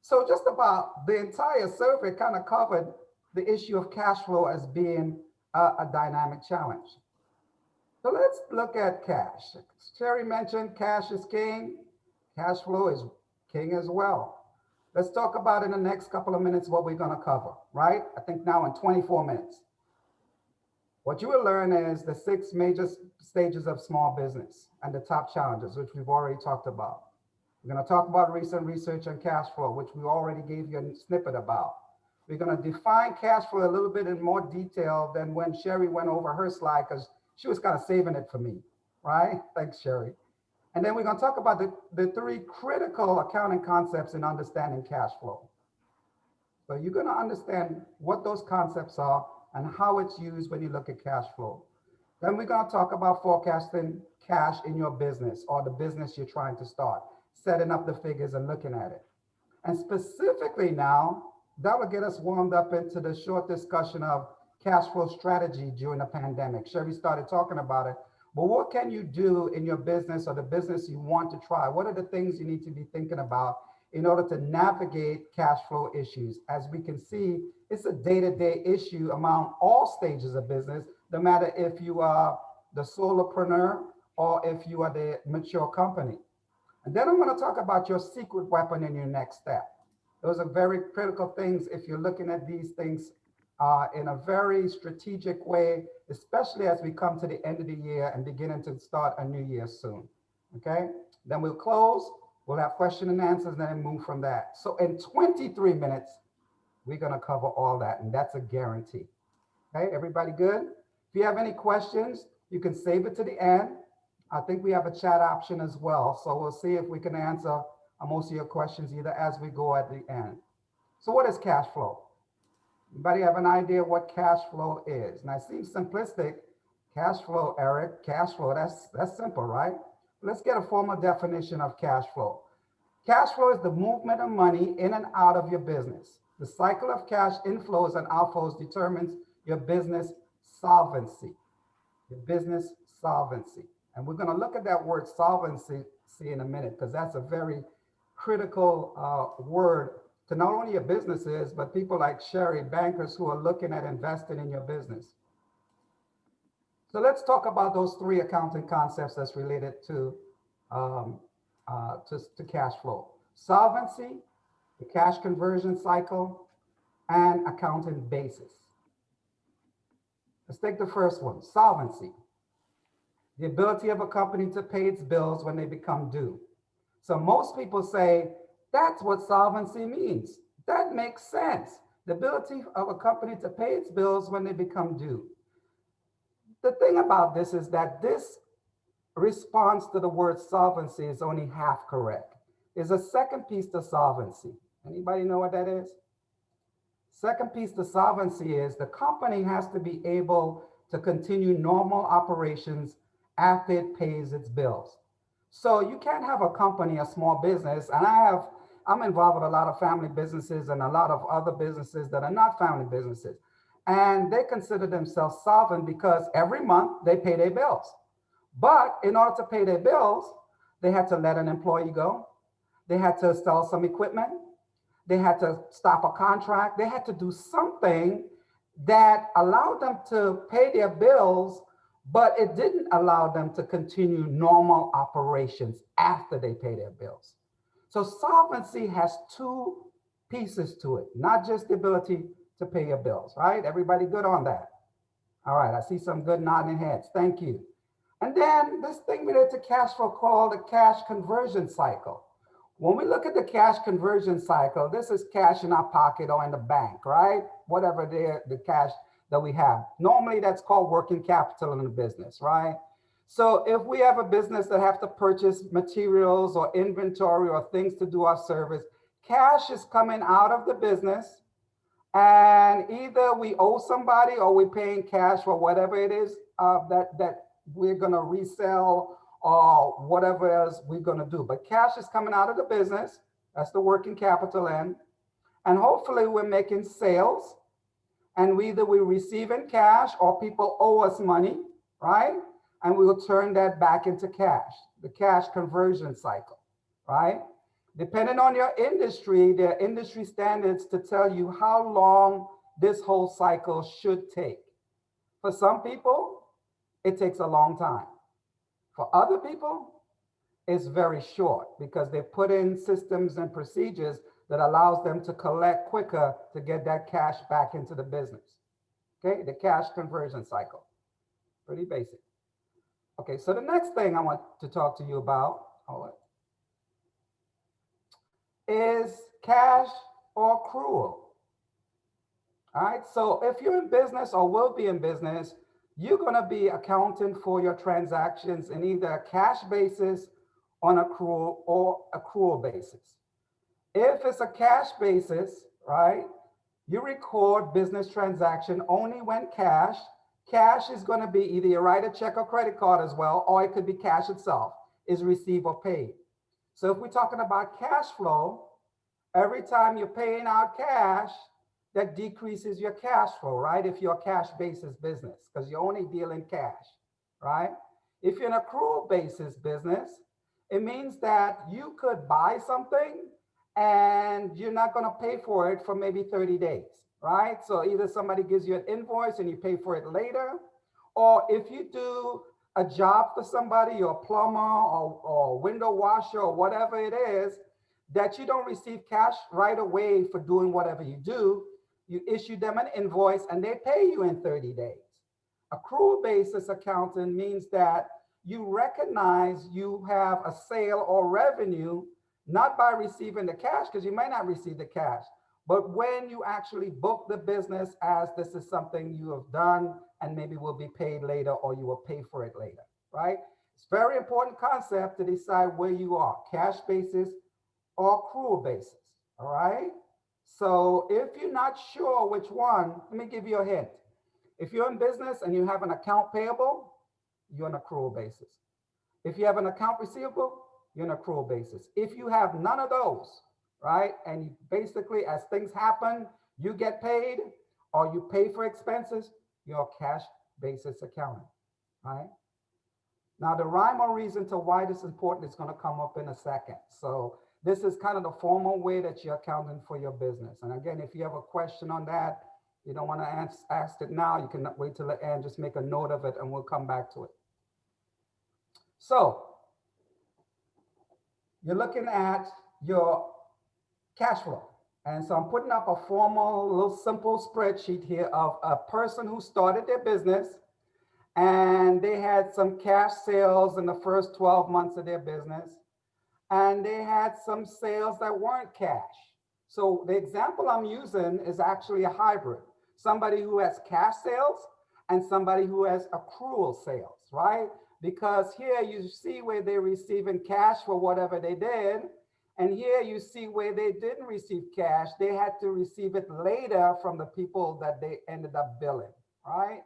E: So just about the entire survey kind of covered the issue of cash flow as being a dynamic challenge. So let's look at cash. Sherry mentioned cash is king. Cash flow is king as well. Let's talk about in the next couple of minutes what we're going to cover, right? I think now in 24 minutes. What you will learn is the 6 major stages of small business and the top challenges, which we've already talked about. We're going to talk about recent research on cash flow, which we already gave you a snippet about. We're going to define cash flow a little bit in more detail than when Sherry went over her slide, because she was kind of saving it for me, right? Thanks, Sherry. And then we're going to talk about the 3 critical accounting concepts in understanding cash flow. So you're going to understand what those concepts are and how it's used when you look at cash flow. Then we're going to talk about forecasting cash in your business or the business you're trying to start, setting up the figures and looking at it. And specifically now, that will get us warmed up into the short discussion of cash flow strategy during the pandemic. Sherry started talking about it, but what can you do in your business or the business you want to try? What are the things you need to be thinking about in order to navigate cash flow issues? As we can see, it's a day-to-day issue among all stages of business, no matter if you are the solopreneur or if you are the mature company. And then I'm going to talk about your secret weapon in your next step. Those are very critical things if you're looking at these things in a very strategic way, especially as we come to the end of the year and beginning to start a new year soon. Okay, then we'll close. We'll have question and answers and then move from that. So in 23 minutes, we're going to cover all that, and that's a guarantee. Okay, everybody good? If you have any questions, you can save it to the end. I think we have a chat option as well. So we'll see if we can answer most of your questions either as we go at the end. So what is cash flow? Anybody have an idea what cash flow is? Now it seems simplistic. Cash flow, Eric, cash flow, that's simple, right? Let's get a formal definition of cash flow. Cash flow is the movement of money in and out of your business. The cycle of cash inflows and outflows determines your business solvency. Your business solvency. And we're going to look at that word solvency in a minute, because that's a very critical word to not only your businesses, but people like Sherry, bankers who are looking at investing in your business. So let's talk about those three accounting concepts that's related to cash flow. Solvency, the cash conversion cycle, and accounting basis. Let's take the first one, solvency. The ability of a company to pay its bills when they become due. So most people say, that's what solvency means. That makes sense. The ability of a company to pay its bills when they become due. The thing about this is that this response to the word solvency is only half correct. There's a second piece to solvency. Anybody know what that is? Second piece to solvency is the company has to be able to continue normal operations after it pays its bills. So you can't have a company, a small business, and I'm involved with a lot of family businesses and a lot of other businesses that are not family businesses. And they consider themselves solvent because every month they pay their bills. But in order to pay their bills, they had to let an employee go. They had to sell some equipment. They had to stop a contract. They had to do something that allowed them to pay their bills, but it didn't allow them to continue normal operations after they pay their bills. So solvency has two pieces to it, not just the ability to pay your bills, right? Everybody good on that? All right, I see some good nodding heads. Thank you. And then this thing related to cash flow called the cash conversion cycle. When we look at the cash conversion cycle, this is cash in our pocket or in the bank, right? Whatever the cash that we have. Normally that's called working capital in the business, right? So if we have a business that have to purchase materials or inventory or things to do our service, cash is coming out of the business, and either we owe somebody or we're paying cash for whatever it is that we're gonna resell or whatever else we're gonna do. But cash is coming out of the business, that's the working capital end, and hopefully we're making sales, and either we're receiving cash or people owe us money, right? And we will turn that back into cash, the cash conversion cycle, right? Depending on your industry, there are industry standards to tell you how long this whole cycle should take. For some people, it takes a long time. For other people, it's very short because they put in systems and procedures that allows them to collect quicker to get that cash back into the business. Okay, the cash conversion cycle, pretty basic. Okay, so the next thing I want to talk to you about is cash or accrual. All right, so if you're in business or will be in business, you're gonna be accounting for your transactions in either a cash basis, on accrual, or accrual basis. If it's a cash basis, right, You record business transaction only when cash. Cash is going to be either you write a check or credit card as well, or it could be cash itself is received or paid. So if we're talking about cash flow, every time you're paying out cash, that decreases your cash flow, right? If you're a cash basis business, because you only deal in cash, right? If you're an accrual basis business, it means that you could buy something and you're not going to pay for it for maybe 30 days, right? So either somebody gives you an invoice and you pay for it later, or if you do a job for somebody, you're a plumber or window washer or whatever it is, that you don't receive cash right away for doing whatever you do, you issue them an invoice and they pay you in 30 days. Accrual basis accounting means that you recognize you have a sale or revenue, not by receiving the cash, because you might not receive the cash, but when you actually book the business as this is something you have done and maybe will be paid later or you will pay for it later, right? It's a very important concept to decide where you are, cash basis or accrual basis, all right? So if you're not sure which one, let me give you a hint. If you're in business and you have an account payable, you're on accrual basis. If you have an account receivable, you're on accrual basis. If you have none of those, right, and you basically as things happen, you get paid or you pay for expenses, you're cash basis accounting, right? Now the rhyme or reason to why this is important is going to come up in a second. So this is kind of the formal way that you're accounting for your business. And again, if you have a question on that, you don't want to ask it now, you can wait till the end, just make a note of it and we'll come back to it. So you're looking at your cash flow. And so I'm putting up a formal little simple spreadsheet here of a person who started their business and they had some cash sales in the first 12 months of their business. And they had some sales that weren't cash. So the example I'm using is actually a hybrid. Somebody who has cash sales and somebody who has accrual sales, right? Because here you see where they're receiving cash for whatever they did. And here you see where they didn't receive cash. They had to receive it later from the people that they ended up billing, right?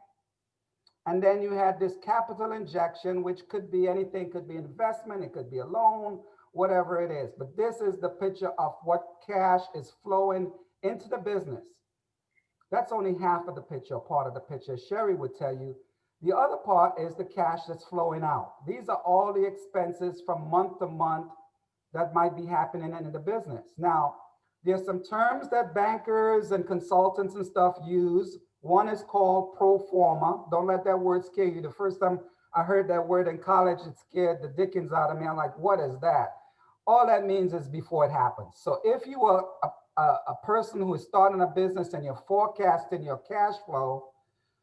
E: And then you had this capital injection, which could be anything, could be investment, it could be a loan, whatever it is. But this is the picture of what cash is flowing into the business. That's only half of the picture, part of the picture. Sherry would tell you the other part is the cash that's flowing out. These are all the expenses from month to month that might be happening in the business. Now, there's some terms that bankers and consultants and stuff use. One is called pro forma. Don't let that word scare you. The first time I heard that word in college, it scared the dickens out of me. I'm like, what is that? All that means is before it happens. So if you are a person who is starting a business and you're forecasting your cash flow,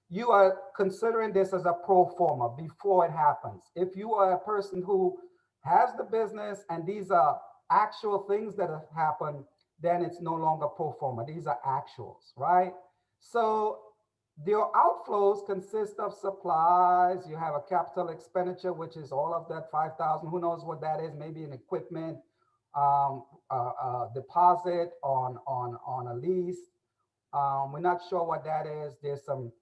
E: you are considering this as a pro forma before it happens. If you are a person who has the business and these are actual things that have happened, then it's no longer pro forma. These are actuals, right? So your outflows consist of supplies. You have a capital expenditure, which is all of that 5,000. Who knows what that is? Maybe an equipment deposit on a lease. We're not sure what that is. There's some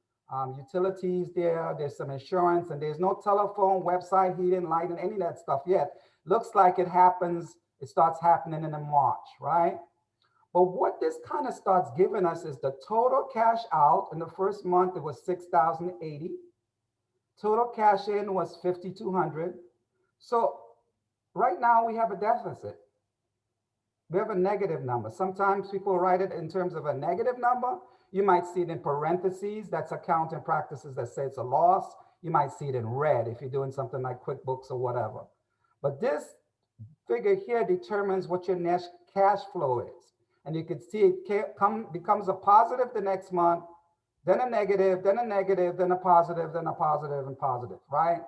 E: utilities there. There's some insurance, and there's no telephone, website, heating, lighting, any of that stuff yet. Looks like it happens. It starts happening in March, right? But what this kind of starts giving us is the total cash out. In the first month, it was 6,080. Total cash in was 5,200. So right now we have a deficit. We have a negative number. Sometimes people write it in terms of a negative number. You might see it in parentheses. That's accounting practices that say it's a loss. You might see it in red if you're doing something like QuickBooks or whatever. But this figure here determines what your net cash flow is. And you can see it becomes a positive the next month, then a negative, then a negative, then a positive, then a positive and positive, right?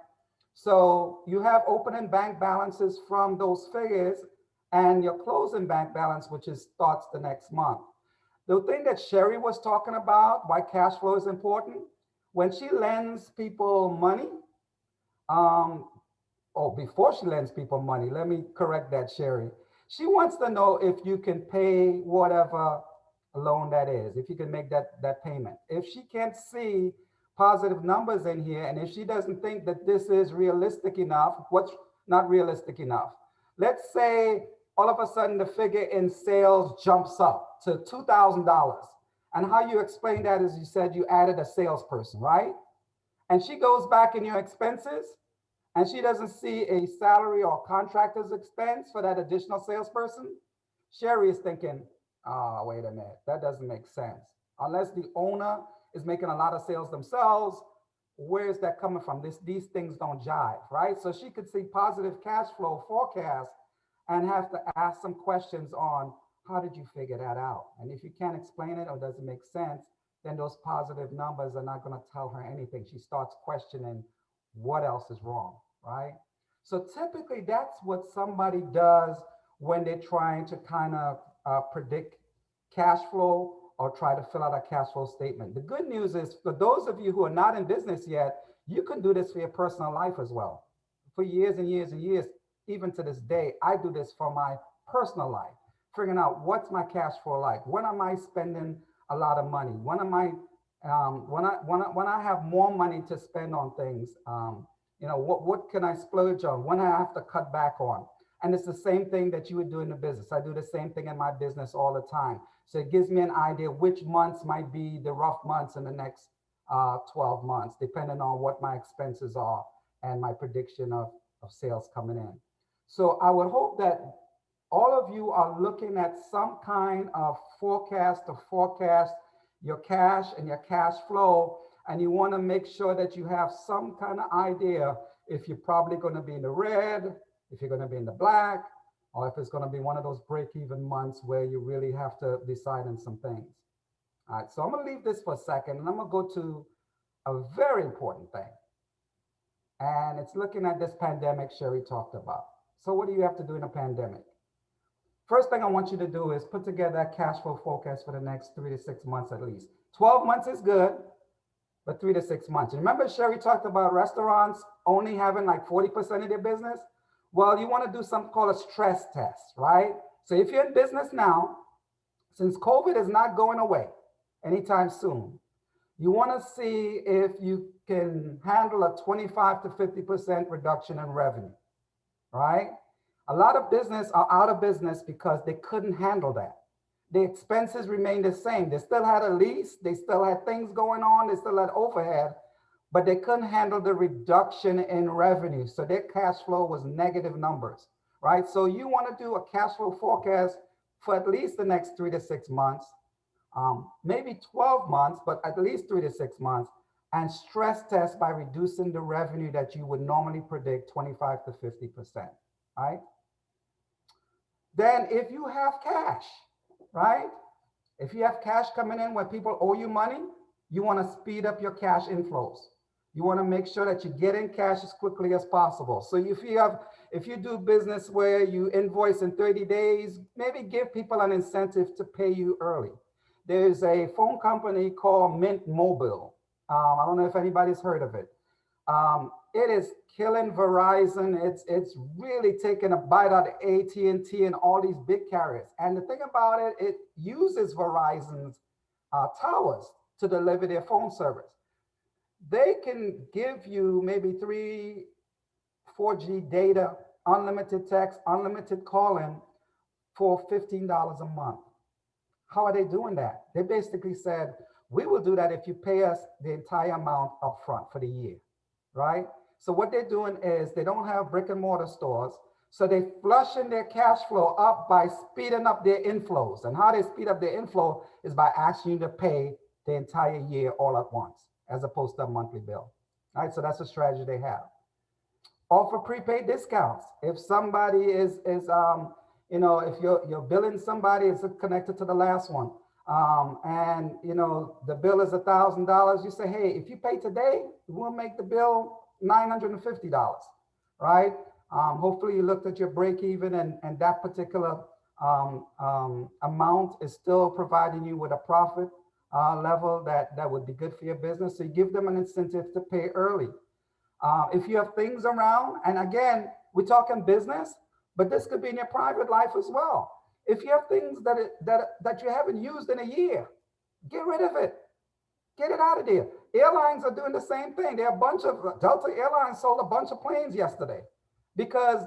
E: So you have opening bank balances from those figures and your closing bank balance, which starts the next month. The thing that Sherry was talking about, why cash flow is important, when she lends people money, before she lends people money, let me correct that, Sherry. She wants to know if you can pay whatever loan that is, if you can make that payment. If she can't see positive numbers in here, and if she doesn't think that this is realistic enough, what's not realistic enough? Let's say all of a sudden the figure in sales jumps up to $2,000. And how you explain that is you said you added a salesperson, right? And she goes back in your expenses and she doesn't see a salary or contractor's expense for that additional salesperson. Sherry is thinking, oh, wait a minute, that doesn't make sense. Unless the owner is making a lot of sales themselves, where's that coming from? These things don't jive, right? So she could see positive cash flow forecast and have to ask some questions on how did you figure that out? And if you can't explain it or doesn't make sense, then those positive numbers are not going to tell her anything. She starts questioning what else is wrong, right? So typically that's what somebody does when they're trying to kind of predict cash flow or try to fill out a cash flow statement. The good news is for those of you who are not in business yet, you can do this for your personal life as well. For years and years and years, even to this day, I do this for my personal life, figuring out what's my cash flow like. When am I spending a lot of money? When am I, when I have more money to spend on things, what can I splurge on? When I have to cut back on? And it's the same thing that you would do in the business. I do the same thing in my business all the time. So it gives me an idea which months might be the rough months in the next 12 months, depending on what my expenses are and my prediction of sales coming in. So I would hope that all of you are looking at some kind of forecast to forecast your cash and your cash flow. And you want to make sure that you have some kind of idea if you're probably going to be in the red, if you're going to be in the black, or if it's going to be one of those break-even months where you really have to decide on some things. All right, so I'm going to leave this for a second and I'm going to go to a very important thing. And it's looking at this pandemic Sherry talked about. So what do you have to do in a pandemic? First thing I want you to do is put together a cash flow forecast for the next 3 to 6 months at least. 12 months is good, but 3 to 6 months. Remember Sherry talked about restaurants only having like 40% of their business? Well, you want to do something called a stress test, right? So if you're in business now, since COVID is not going away anytime soon, you want to see if you can handle a 25 to 50% reduction in revenue, right? A lot of business are out of business because they couldn't handle that. The expenses remained the same. They still had a lease, they still had things going on, they still had overhead, but they couldn't handle the reduction in revenue. So their cash flow was negative numbers, right? So you want to do a cash flow forecast for at least the next 3 to 6 months, maybe 12 months, but at least 3 to 6 months, and stress test by reducing the revenue that you would normally predict 25 to 50%, right? Then if you have cash, right? If you have cash coming in where people owe you money, you want to speed up your cash inflows. You want to make sure that you get in cash as quickly as possible. So if you do business where you invoice in 30 days, maybe give people an incentive to pay you early. There's a phone company called Mint Mobile. I don't know if anybody's heard of it. It is killing Verizon. It's really taking a bite out of AT&T and all these big carriers. And the thing about it, it uses Verizon's towers to deliver their phone service. They can give you maybe 4G data, unlimited text, unlimited calling for $15 a month. How are they doing that? They basically said, we will do that if you pay us the entire amount upfront for the year, right? So what they're doing is they don't have brick and mortar stores. So they flushing their cash flow up by speeding up their inflows. And how they speed up their inflow is by asking you to pay the entire year all at once, as opposed to a monthly bill. All right, so that's a strategy they have. Offer prepaid discounts. If somebody is if you're billing somebody, it's connected to the last one. And the bill is $1,000. You say, hey, if you pay today, we'll make the bill $950, right? Hopefully you looked at your break even and that particular amount is still providing you with a profit level that would be good for your business. So you give them an incentive to pay early. If you have things around, and again, we're talking business, but this could be in your private life as well. If you have things that you haven't used in a year, get rid of it. Get it out of there. Airlines are doing the same thing. There are a bunch of Delta Airlines sold a bunch of planes yesterday because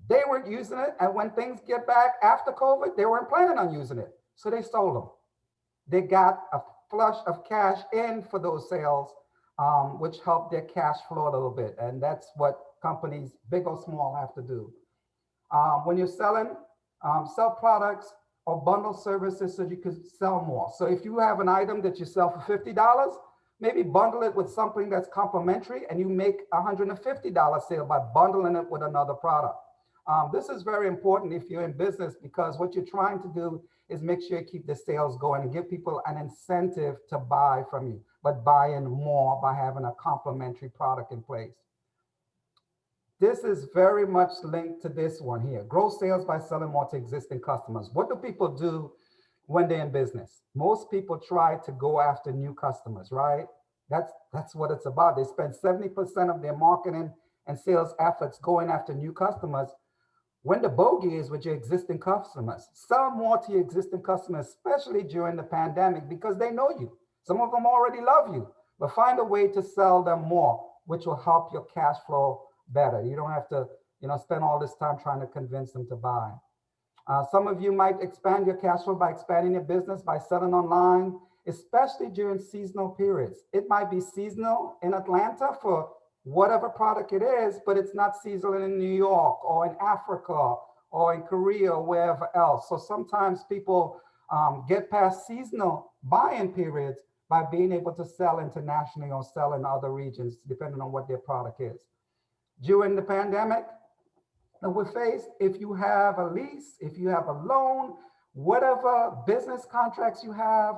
E: they weren't using it. And when things get back after COVID, they weren't planning on using it. So they sold them. They got a flush of cash in for those sales, which helped their cash flow a little bit. And that's what companies, big or small, have to do. When you're selling, sell products or bundle services so you can sell more. So if you have an item that you sell for $50, maybe bundle it with something that's complementary and you make a $150 sale by bundling it with another product. This is very important if you're in business, because what you're trying to do is make sure you keep the sales going and give people an incentive to buy from you, but buy in more by having a complementary product in place. This is very much linked to this one here. Grow sales by selling more to existing customers. What do people do when they're in business? Most people try to go after new customers, right? That's what it's about. They spend 70% of their marketing and sales efforts going after new customers, when the bogey is with your existing customers. Sell more to your existing customers, especially during the pandemic, because they know you. Some of them already love you, but find a way to sell them more, which will help your cash flow better. You don't have to, spend all this time trying to convince them to buy. Some of you might expand your cash flow by expanding your business by selling online, especially during seasonal periods. It might be seasonal in Atlanta for whatever product it is, but it's not seasonal in New York or in Africa or in Korea or wherever else. So sometimes people get past seasonal buying periods by being able to sell internationally or sell in other regions, depending on what their product is. During the pandemic that we faced, if you have a lease, if you have a loan, whatever business contracts you have,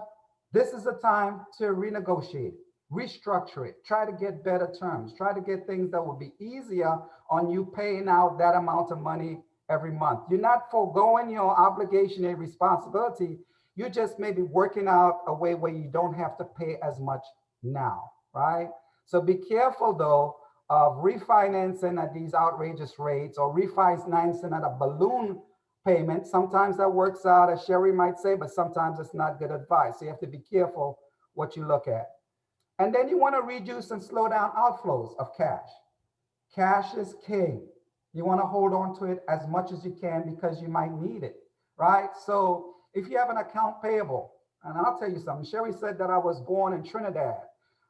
E: this is the time to renegotiate, restructure it, try to get better terms, try to get things that will be easier on you paying out that amount of money every month. You're not foregoing your obligation and responsibility. You're just maybe working out a way where you don't have to pay as much now, right? So be careful though of refinancing at these outrageous rates or refinancing at a balloon payment. Sometimes that works out, as Sherry might say, but sometimes it's not good advice. So you have to be careful what you look at. And then you want to reduce and slow down outflows of cash. Cash is king. You want to hold on to it as much as you can because you might need it, right? So if you have an account payable, and I'll tell you something, Sherry said that I was born in Trinidad.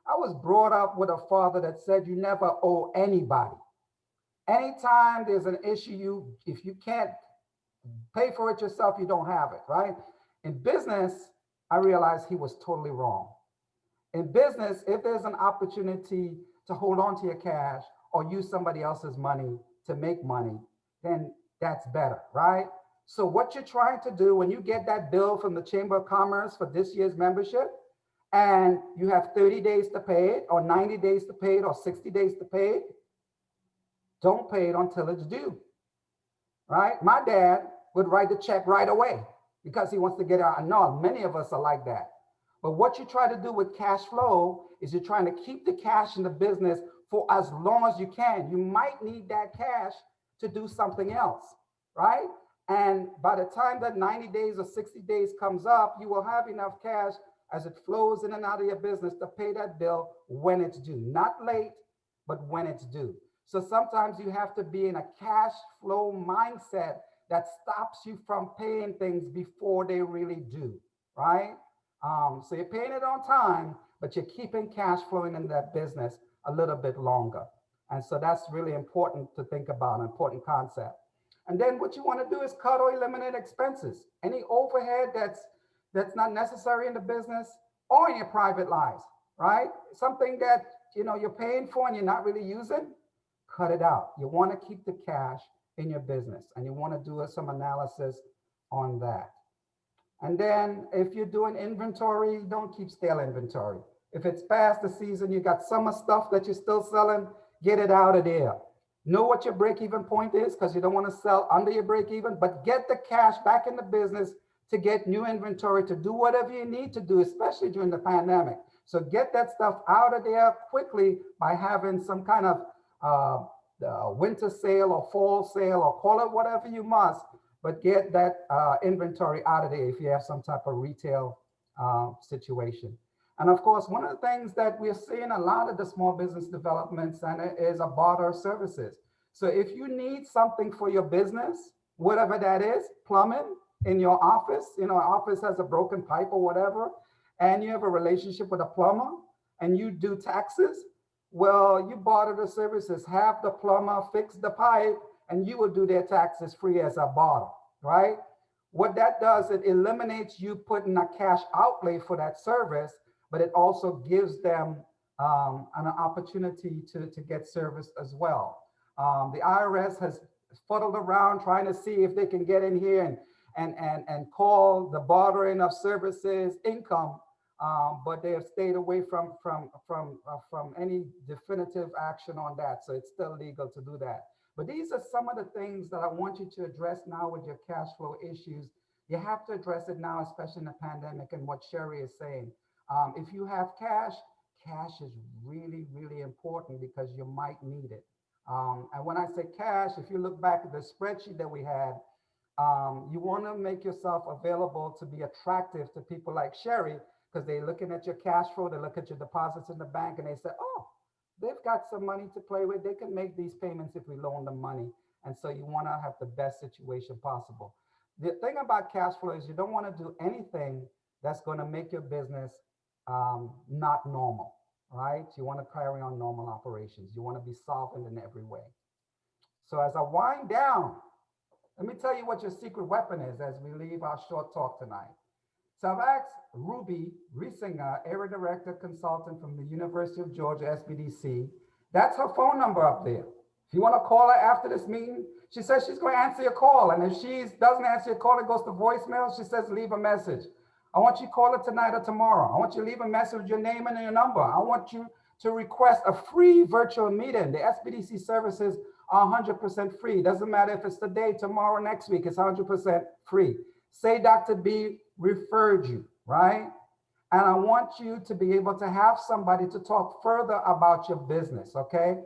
E: I was brought up with a father that said you never owe anybody. Anytime there's an issue, if you can't pay for it yourself, you don't have it, right? In business, I realized he was totally wrong. In business, if there's an opportunity to hold on to your cash or use somebody else's money to make money, then that's better, right? So what you're trying to do when you get that bill from the Chamber of Commerce for this year's membership, and you have 30 days to pay it, or 90 days to pay it, or 60 days to pay it, don't pay it until it's due, right? My dad would write the check right away because he wants to get out. I know many of us are like that. But what you try to do with cash flow is you're trying to keep the cash in the business for as long as you can. You might need that cash to do something else, right? And by the time that 90 days or 60 days comes up, you will have enough cash as it flows in and out of your business to pay that bill when it's due. Not late, but when it's due. So sometimes you have to be in a cash flow mindset that stops you from paying things before they really do, right? So you're paying it on time, but you're keeping cash flowing in that business a little bit longer. And so that's really important to think about, an important concept. And then what you want to do is cut or eliminate expenses. Any overhead that's not necessary in the business or in your private lives, right? Something that you're paying for and you're not really using, cut it out. You want to keep the cash in your business, and you want to do some analysis on that. And then if you're doing inventory, don't keep stale inventory. If it's past the season, you got summer stuff that you're still selling, get it out of there. Know what your break-even point is, because you don't want to sell under your break-even, but get the cash back in the business to get new inventory, to do whatever you need to do, especially during the pandemic. So get that stuff out of there quickly by having some kind of winter sale or fall sale, or call it whatever you must, but get that inventory out of there if you have some type of retail situation. And of course, one of the things that we're seeing a lot of the small business development center is a barter of services. So if you need something for your business, whatever that is, plumbing in your office, office has a broken pipe or whatever, and you have a relationship with a plumber and you do taxes, well, you barter the services, have the plumber fix the pipe and you will do their taxes free as a barter, right? What that does, it eliminates you putting a cash outlay for that service, but it also gives them an opportunity to get service as well. The IRS has fuddled around trying to see if they can get in here and call the bartering of services income, but they have stayed away from any definitive action on that. So it's still legal to do that. But these are some of the things that I want you to address now with your cash flow issues. You have to address it now, especially in the pandemic, and what Sherry is saying. If you have cash, cash is really, really important because you might need it. And when I say cash, if you look back at the spreadsheet that we had, you want to make yourself available to be attractive to people like Sherry, because they're looking at your cash flow, they look at your deposits in the bank, and they say, oh, they've got some money to play with. They can make these payments if we loan them money. And so you want to have the best situation possible. The thing about cash flow is you don't want to do anything that's going to make your business not normal, right? You want to carry on normal operations. You want to be solvent in every way. So as I wind down, let me tell you what your secret weapon is as we leave our short talk tonight. So I've asked Ruby Riesinger, area director consultant from the University of Georgia, SBDC. That's her phone number up there. If you want to call her after this meeting, she says she's going to answer your call. And if she doesn't answer your call, it goes to voicemail. She says, leave a message. I want you to call her tonight or tomorrow. I want you to leave a message with your name and your number. I want you to request a free virtual meeting. The SBDC services are 100% free. Doesn't matter if it's today, tomorrow, next week, it's 100% free. Say Dr. B referred you, right? And I want you to be able to have somebody to talk further about your business, okay?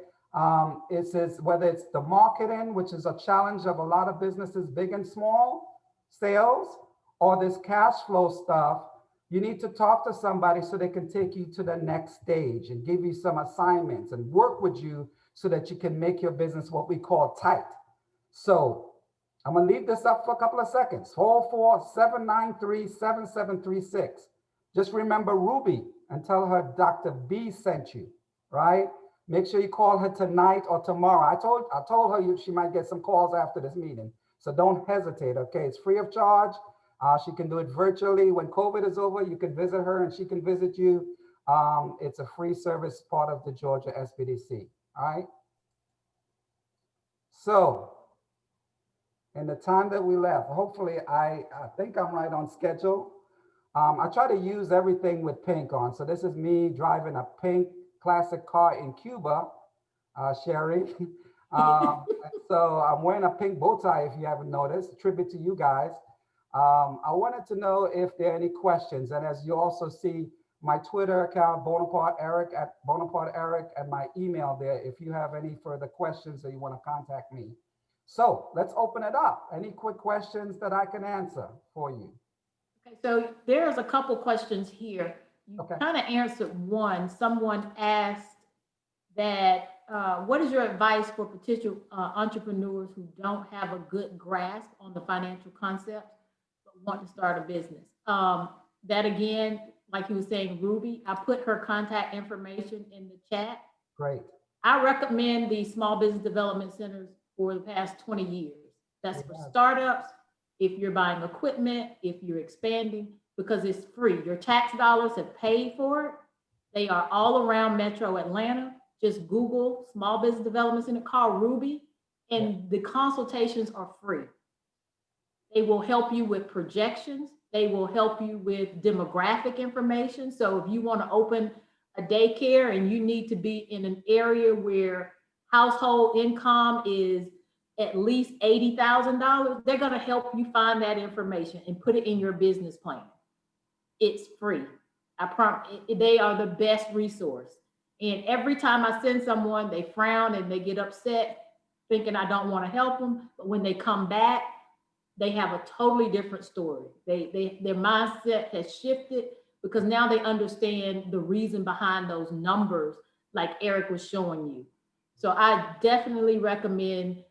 E: It says whether it's the marketing, which is a challenge of a lot of businesses, big and small, sales, or this cash flow stuff, you need to talk to somebody so they can take you to the next stage and give you some assignments and work with you so that you can make your business what we call tight. So I'm gonna leave this up for a couple of seconds. 447937736. Just remember Ruby and tell her Dr. B sent you, right? Make sure you call her tonight or tomorrow. I told her she might get some calls after this meeting. So don't hesitate, okay? It's free of charge. She can do it virtually. When COVID is over, you can visit her and she can visit you. It's a free service, part of the Georgia SBDC, all right? So, in the time that we left, hopefully I think I'm right on schedule. I try to use everything with pink on. So this is me driving a pink classic car in Cuba, Sherry. So I'm wearing a pink bow tie, if you haven't noticed, tribute to you guys. I wanted to know if there are any questions. And as you also see, my Twitter account, Bonaparte Eric, and my email there, if you have any further questions or you want to contact me. So let's open it up. Any quick questions that I can answer for you?
C: Okay, so there's a couple questions here. You kind of answered one. Someone asked that, what is your advice for potential entrepreneurs who don't have a good grasp on the financial concepts but want to start a business? That again, like you were saying, Ruby, I put her contact information in the chat.
E: Great.
C: I recommend the small business development centers for the past 20 years. That's for startups, if you're buying equipment, if you're expanding, because it's free. Your tax dollars have paid for it. They are all around Metro Atlanta. Just Google Small Business Development Center, call Ruby, and the consultations are free. They will help you with projections. They will help you with demographic information. So if you want to open a daycare and you need to be in an area where household income is at least $80,000, they're going to help you find that information and put it in your business plan. It's free. I promise. They are the best resource. And every time I send someone, they frown and they get upset, thinking I don't want to help them. But when they come back, they have a totally different story. Their mindset has shifted because now they understand the reason behind those numbers, like Eric was showing you. So I definitely recommend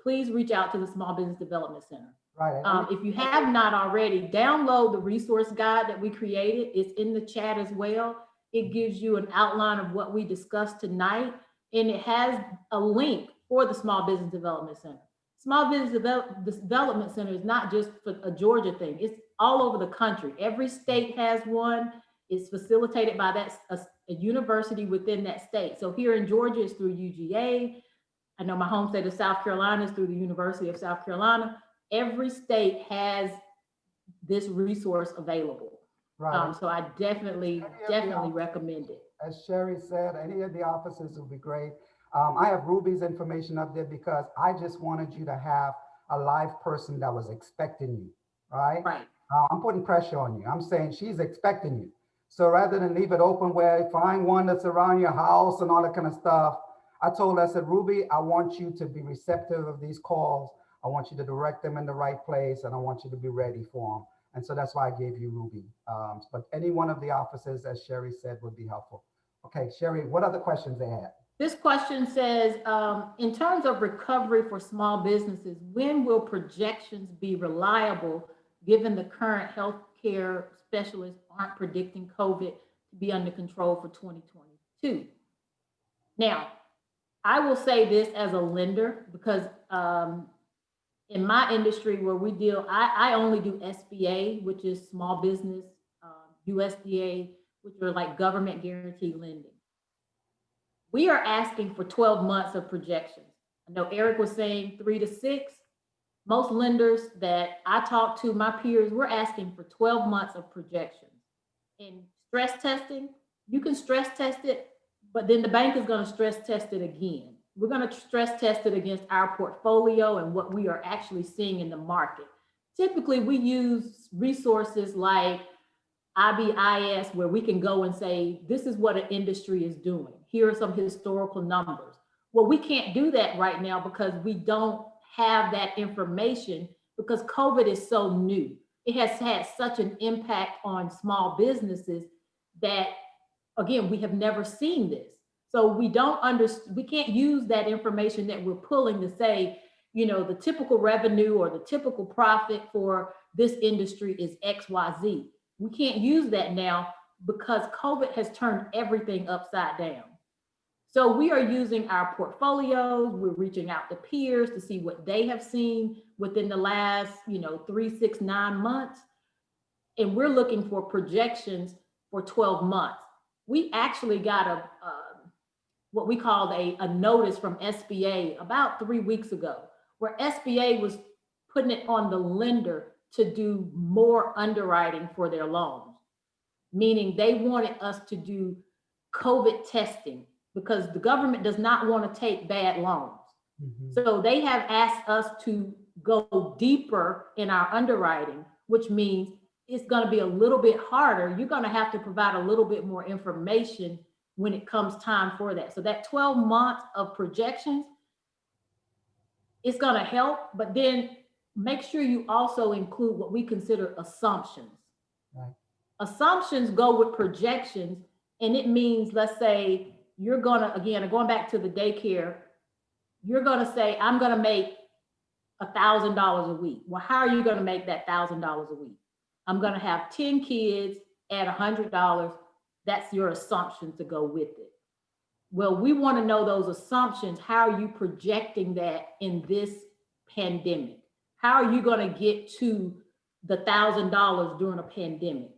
C: please reach out to the Small Business Development Center.
E: Right.
C: If you have not already, download the resource guide that we created. It's in the chat as well. It gives you an outline of what we discussed tonight, and it has a link for the Small Business Development Center. Small Business Development Center is not just for a Georgia thing. It's all over the country. Every state has one. It's facilitated by a university within that state. So here in Georgia, it's through UGA. I know my home state of South Carolina is through the University of South Carolina. Every state has this resource available.
E: Right.
C: So I definitely recommend it.
E: As Sherry said, any of the offices would be great. I have Ruby's information up there because I just wanted you to have a live person that was expecting you, right?
C: Right.
E: I'm putting pressure on you. I'm saying she's expecting you. So rather than leave it open where find one that's around your house and all that kind of stuff, I told her, I said, Ruby, I want you to be receptive of these calls. I want you to direct them in the right place, and I want you to be ready for them. And so that's why I gave you Ruby. But any one of the offices, as Sherry said, would be helpful. Okay, Sherry, what other questions they had?
C: This question says, in terms of recovery for small businesses, when will projections be reliable given the current healthcare specialists aren't predicting COVID to be under control for 2022? Now, I will say this as a lender because in my industry where we deal, I only do SBA, which is small business, USDA, which are like government guaranteed lending. We are asking for 12 months of projections. I know Eric was saying 3 to 6. Most lenders that I talk to, my peers, we're asking for 12 months of projections. In stress testing, you can stress test it, but then the bank is going to stress test it again. We're going to stress test it against our portfolio and what we are actually seeing in the market. Typically, we use resources like IBIS where we can go and say, this is what an industry is doing. Here are some historical numbers. Well, we can't do that right now because we don't have that information because COVID is so new. It has had such an impact on small businesses that, again, we have never seen this. So we can't use that information that we're pulling to say, you know, the typical revenue or the typical profit for this industry is XYZ. We can't use that now because COVID has turned everything upside down. So we are using our portfolios. We're reaching out to peers to see what they have seen within the last, 3, 6, 9 months. And we're looking for projections for 12 months. We actually got what we called a notice from SBA about 3 weeks ago, where SBA was putting it on the lender to do more underwriting for their loans, meaning they wanted us to do COVID testing because the government does not want to take bad loans. Mm-hmm. So they have asked us to go deeper in our underwriting, which means it's going to be a little bit harder. You're going to have to provide a little bit more information when it comes time for that. So that 12 months of projections, it's going to help, but then make sure you also include what we consider assumptions. Right. Assumptions go with projections, and it means, let's say, you're going to, again, going back to the daycare, you're going to say, I'm going to make $1,000 a week. Well, how are you going to make that $1,000 a week? I'm going to have 10 kids at $100. That's your assumption to go with it. Well, we want to know those assumptions. How are you projecting that in this pandemic? How are you going to get to the $1,000 during a pandemic?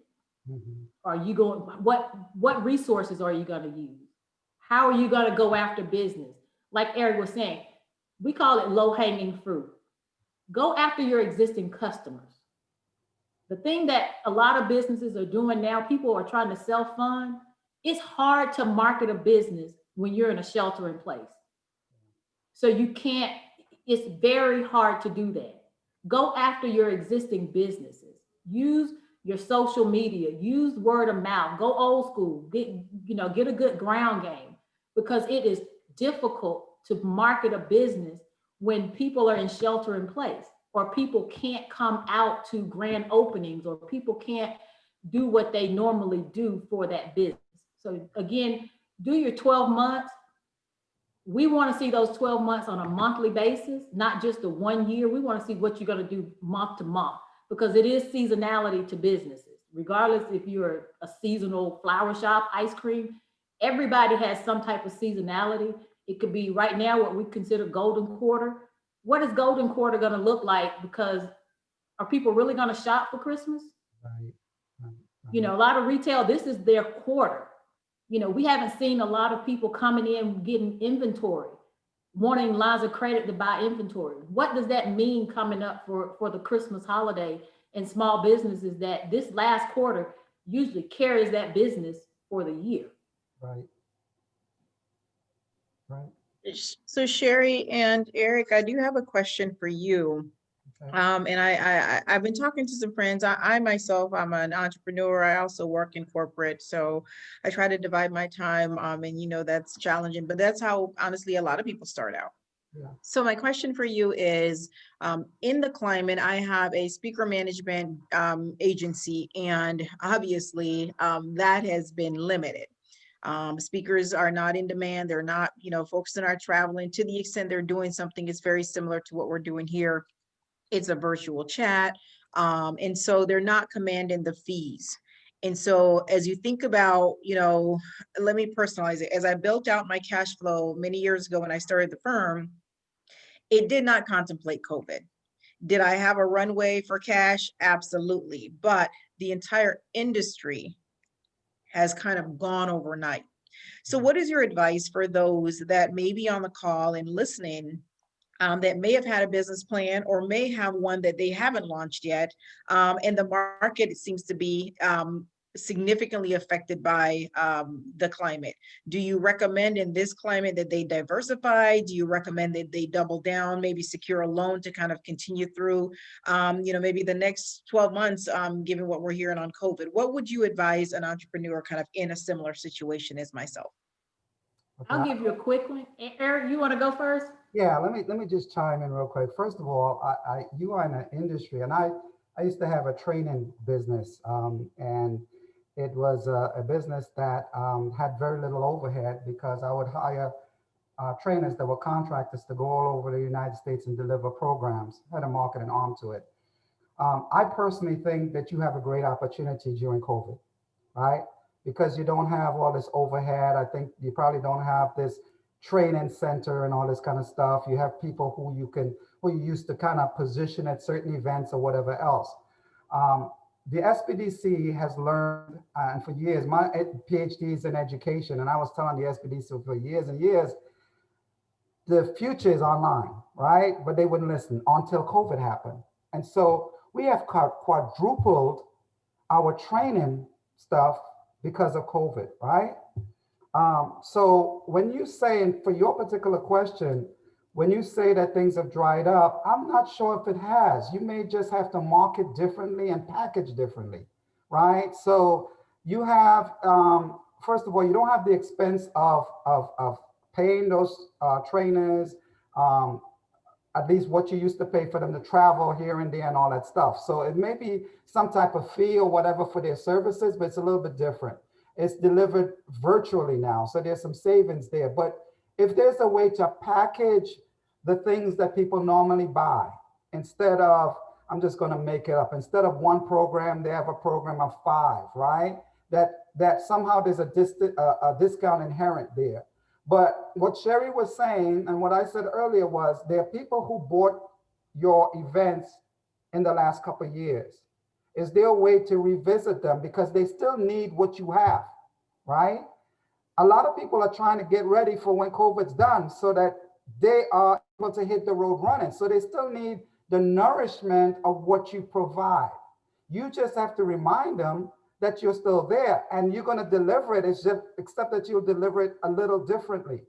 C: Mm-hmm. Are you going, what resources are you going to use? How are you going to go after business? Like Eric was saying, we call it low-hanging fruit. Go after your existing customers. The thing that a lot of businesses are doing now, people are trying to self-fund. It's hard to market a business when you're in a shelter in place. So it's very hard to do that. Go after your existing businesses. Use your social media, use word of mouth, go old school, get a good ground game, because it is difficult to market a business when people are in shelter in place. or people can't come out to grand openings, or people can't do what they normally do for that business. So again, do your 12 months. We want to see those 12 months on a monthly basis, not just the 1 year. We want to see what you're going to do month to month, because it is seasonality to businesses. Regardless if you're a seasonal flower shop, ice cream, everybody has some type of seasonality. It could be right now what we consider golden quarter. What is golden quarter going to look like? Because are people really going to shop for Christmas?
E: Right.
C: You know, a lot of retail, this is their quarter. You know, we haven't seen a lot of people coming in getting inventory, wanting lines of credit to buy inventory. What does that mean coming up for the Christmas holiday and small businesses that this last quarter usually carries that business for the year?
E: Right. Right.
A: So Sherry and Eric, I do have a question for you.
E: Okay.
A: And I've been talking to some friends. I myself, I'm an entrepreneur. I also work in corporate. So I try to divide my time. And you know, that's challenging, but that's how honestly a lot of people start out.
E: Yeah.
A: So my question for you is, in the climate, I have a speaker management agency, and obviously that has been limited. Speakers are not in demand. They're not, you know, folks that are traveling. To the extent they're doing something, it's very similar to what we're doing here. It's a virtual chat. And so they're not commanding the fees. And so as you think about, you know, let me personalize it. As I built out my cash flow many years ago when I started the firm, it did not contemplate COVID. Did I have a runway for cash? Absolutely. But the entire industry has kind of gone overnight. So what is your advice for those that may be on the call and listening, that may have had a business plan or may have one that they haven't launched yet, and the market seems to be significantly affected by the climate? Do you recommend in this climate that they diversify? Do you recommend that they double down, maybe secure a loan to kind of continue through, you know, maybe the next 12 months, given what we're hearing on COVID? What would you advise an entrepreneur kind of in a similar situation as myself?
E: Okay.
C: I'll give you a quick one. Eric, you want to go first?
E: Yeah, let me just chime in real quick. First of all, you are in an industry, and I used to have a training business, and it was a business that had very little overhead because I would hire trainers that were contractors to go all over the United States and deliver programs, had a marketing arm to it. I personally think that you have a great opportunity during COVID, right? Because you don't have all this overhead. I think you probably don't have this training center and all this kind of stuff. You have people who you used to kind of position at certain events or whatever else. The SBDC has learned, and for years, my PhD is in education, and I was telling the SBDC for years and years, the future is online, right? But they wouldn't listen until COVID happened. And so we have quadrupled our training stuff because of COVID, right? So when you say, and for your particular question, when you say that things have dried up, I'm not sure if it has. You may just have to market differently and package differently, right? So you have, first of all, you don't have the expense of paying those trainers, at least what you used to pay for them to travel here and there and all that stuff. So it may be some type of fee or whatever for their services, but it's a little bit different. It's delivered virtually now, so there's some savings there. But if there's a way to package the things that people normally buy, instead of, I'm just going to make it up, instead of one program, they have a program of 5, right? That somehow there's a discount inherent there. But what Sherry was saying and what I said earlier was there are people who bought your events in the last couple of years. Is there a way to revisit them because they still need what you have, right? A lot of people are trying to get ready for when COVID's done so that they are able to hit the road running. So they still need the nourishment of what you provide. You just have to remind them that you're still there and you're going to deliver it. It's just, except that you'll deliver it a little differently.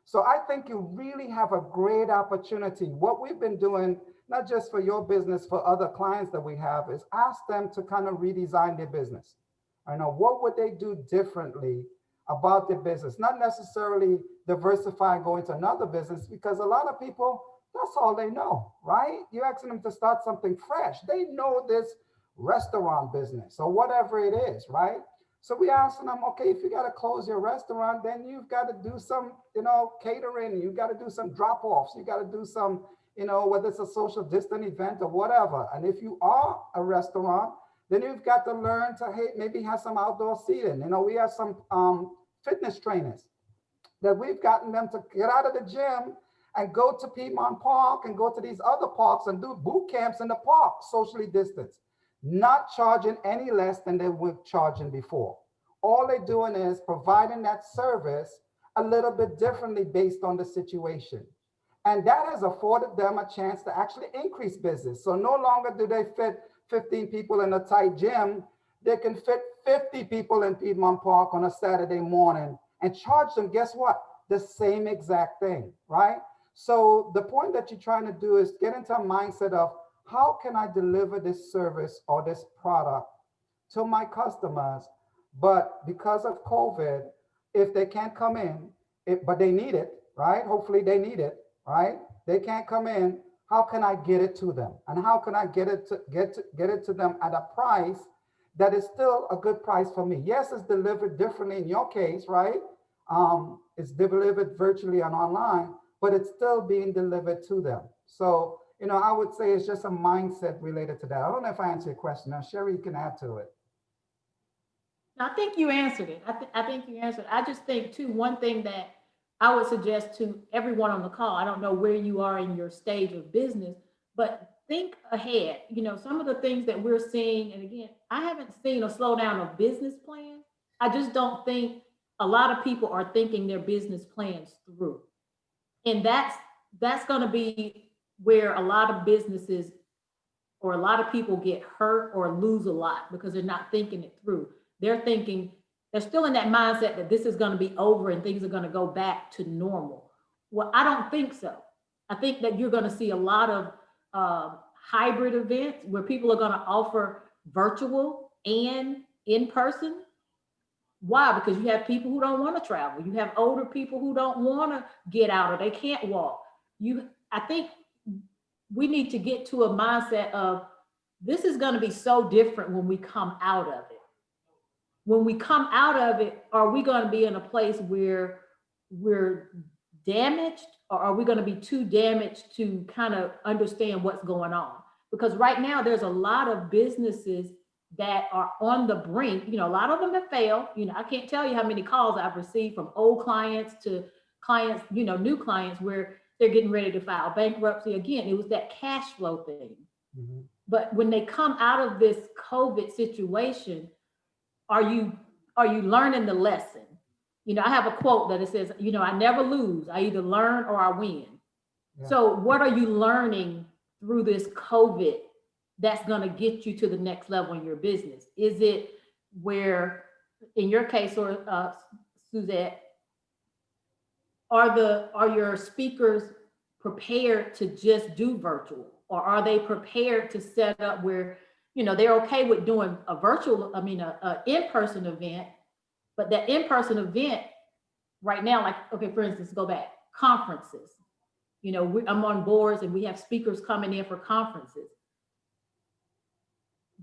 E: So I think you really have a great opportunity. What we've been doing, not just for your business, for other clients that we have, is ask them to kind of redesign their business. I know, what would they do differently about their business? Not necessarily diversify and go into another business, because a lot of people That's all they know, right? You're asking them to start something fresh. They know this restaurant business or whatever it is, right? So we asking them, okay, if you got to close your restaurant, then you've got to do some, catering. You got to do some drop-offs. You got to do some, whether it's a social distant event or whatever. And if you are a restaurant, then you've got to learn to, hey, maybe have some outdoor seating. We have some fitness trainers that we've gotten them to get out of the gym and go to Piedmont Park and go to these other parks and do boot camps in the park, socially distanced, not charging any less than they were charging before. All they're doing is providing that service a little bit differently based on the situation. And that has afforded them a chance to actually increase business. So no longer do they fit 15 people in a tight gym, they can fit 50 people in Piedmont Park on a Saturday morning and charge them, guess what? The same exact thing, right? So the point that you're trying to do is get into a mindset of how can I deliver this service or this product to my customers, but because of COVID, if they can't come in, but they need it, right? Hopefully they need it, right? They can't come in. How can I get it to them? And how can I get it to them at a price that is still a good price for me? Yes, it's delivered differently in your case, right? It's delivered virtually and online, but it's still being delivered to them. So, I would say it's just a mindset related to that. I don't know if I answered your question. Now, Sherry, you can add to it.
C: I think you answered it. I think you answered. I just think too, one thing that I would suggest to everyone on the call, I don't know where you are in your stage of business, but think ahead. Some of the things that we're seeing, and again, I haven't seen a slowdown of business plans. I just don't think a lot of people are thinking their business plans through. And that's going to be where a lot of businesses or a lot of people get hurt or lose a lot because they're not thinking it through. They're still in that mindset that this is going to be over and things are going to go back to normal. Well, I don't think so. I think that you're going to see a lot of hybrid events where people are going to offer virtual and in person. Why? Because you have people who don't want to travel. You have older people who don't want to get out or they can't walk. I think we need to get to a mindset of this is going to be so different when we come out of it. When we come out of it, are we going to be in a place where we're damaged, or are we going to be too damaged to kind of understand what's going on? Because right now there's a lot of businesses that are on the brink. A lot of them have failed. I can't tell you how many calls I've received from old clients to clients, new clients where they're getting ready to file bankruptcy. Again, it was that cash flow thing. Mm-hmm. But when they come out of this COVID situation, are you learning the lesson? I have a quote that it says, I never lose. I either learn or I win. Yeah. So what are you learning through this COVID that's going to get you to the next level in your business? Is it where, in your case, or Suzette, are your speakers prepared to just do virtual, or are they prepared to set up where they're okay with doing a virtual, a in-person event, but that in-person event right now, like, okay, for instance, go back, conferences. I'm on boards and we have speakers coming in for conferences.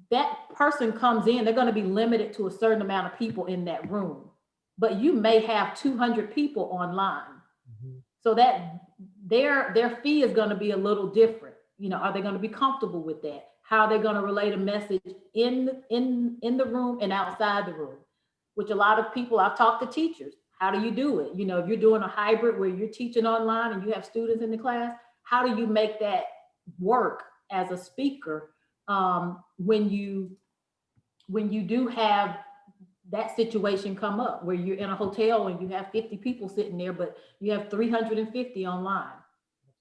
C: That person comes in, they're going to be limited to a certain amount of people in that room, but you may have 200 people online. Mm-hmm. So that their fee is going to be a little different. Are they going to be comfortable with that? How are they going to relate a message in the room and outside the room? Which a lot of people, I've talked to teachers. How do you do it? If you're doing a hybrid where you're teaching online and you have students in the class, how do you make that work as a speaker when you do have that situation come up where you're in a hotel and you have 50 people sitting there, but you have 350 online?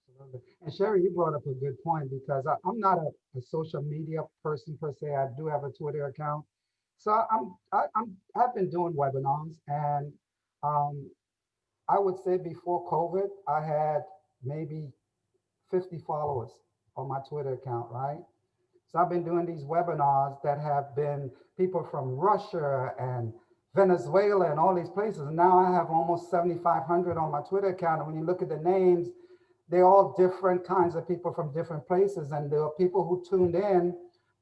E: Absolutely. And Sherry, you brought up a good point, because I'm not a social media person per se. I do have a Twitter account. So I've been doing webinars, and I would say before COVID, I had maybe 50 followers on my Twitter account, right? So I've been doing these webinars that have been people from Russia and Venezuela and all these places. And now I have almost 7,500 on my Twitter account. And when you look at the names, they're all different kinds of people from different places. And there are people who tuned in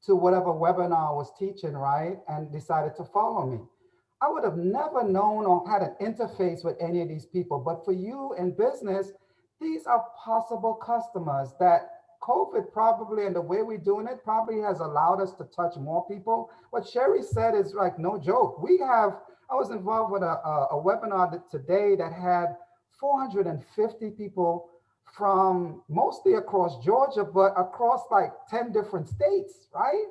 E: to whatever webinar I was teaching, right? And decided to follow me. I would have never known or had an interface with any of these people. But for you in business, these are possible customers that COVID probably, and the way we're doing it, probably has allowed us to touch more people. What Sherry said is like no joke. I was involved with a webinar today that had 450 people from mostly across Georgia, but across like 10 different states, right?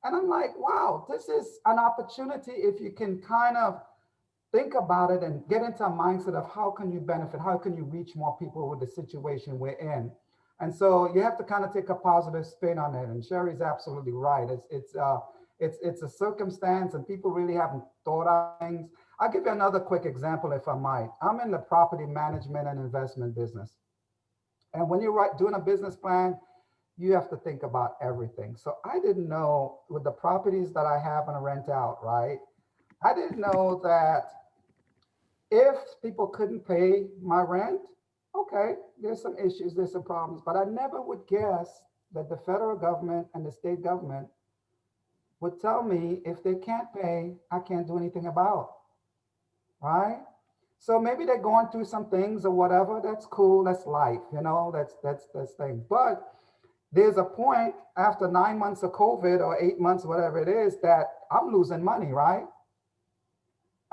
E: And I'm like, wow, this is an opportunity if you can kind of think about it and get into a mindset of how can you benefit, how can you reach more people with the situation we're in. And so you have to kind of take a positive spin on it. And Sherry's absolutely right. It's a circumstance and people really haven't thought of things. I'll give you another quick example if I might. I'm in the property management and investment business. And when you're doing a business plan, you have to think about everything. So I didn't know with the properties that I have and rent out, right? I didn't know that if people couldn't pay my rent, okay, there's some issues, there's some problems, but I never would guess that the federal government and the state government would tell me if they can't pay, I can't do anything about, right? So maybe they're going through some things or whatever. That's cool. That's life, you know. That's thing. But there's a point after 9 months of COVID or 8 months, whatever it is, that I'm losing money, right?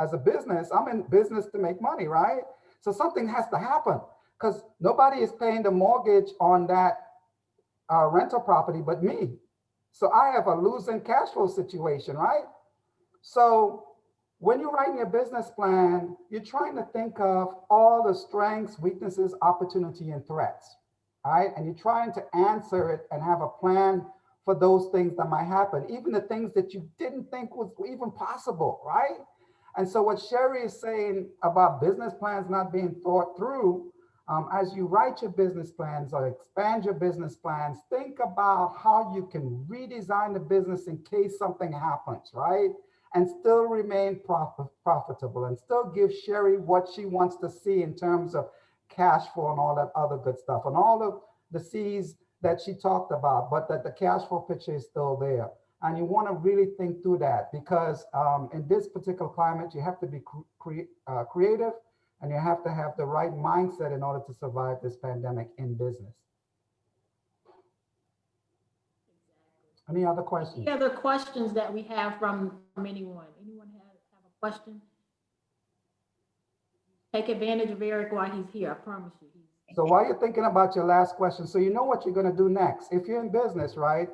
E: As a business, I'm in business to make money, right? So something has to happen because nobody is paying the mortgage on that rental property but me. So I have a losing cash flow situation, right? So when you're writing your business plan, you're trying to think of all the strengths, weaknesses, opportunity, and threats, all right? And you're trying to answer it and have a plan for those things that might happen, even the things that you didn't think was even possible, right? And so what Sherry is saying about business plans not being thought through, as you write your business plans or expand your business plans, think about how you can redesign the business in case something happens, right? And still remain profitable and still give Sherry what she wants to see in terms of cash flow and all that other good stuff and all of the C's that she talked about, but that the cash flow picture is still there. And you want to really think through that because in this particular climate, you have to be creative and you have to have the right mindset in order to survive this pandemic in business. Any other questions?
C: Any other questions that we have from anyone? Anyone have a question? Take advantage of Eric while he's here, I promise you.
E: So while you're thinking about your last question, so you know what you're going to do next. If you're in business, right?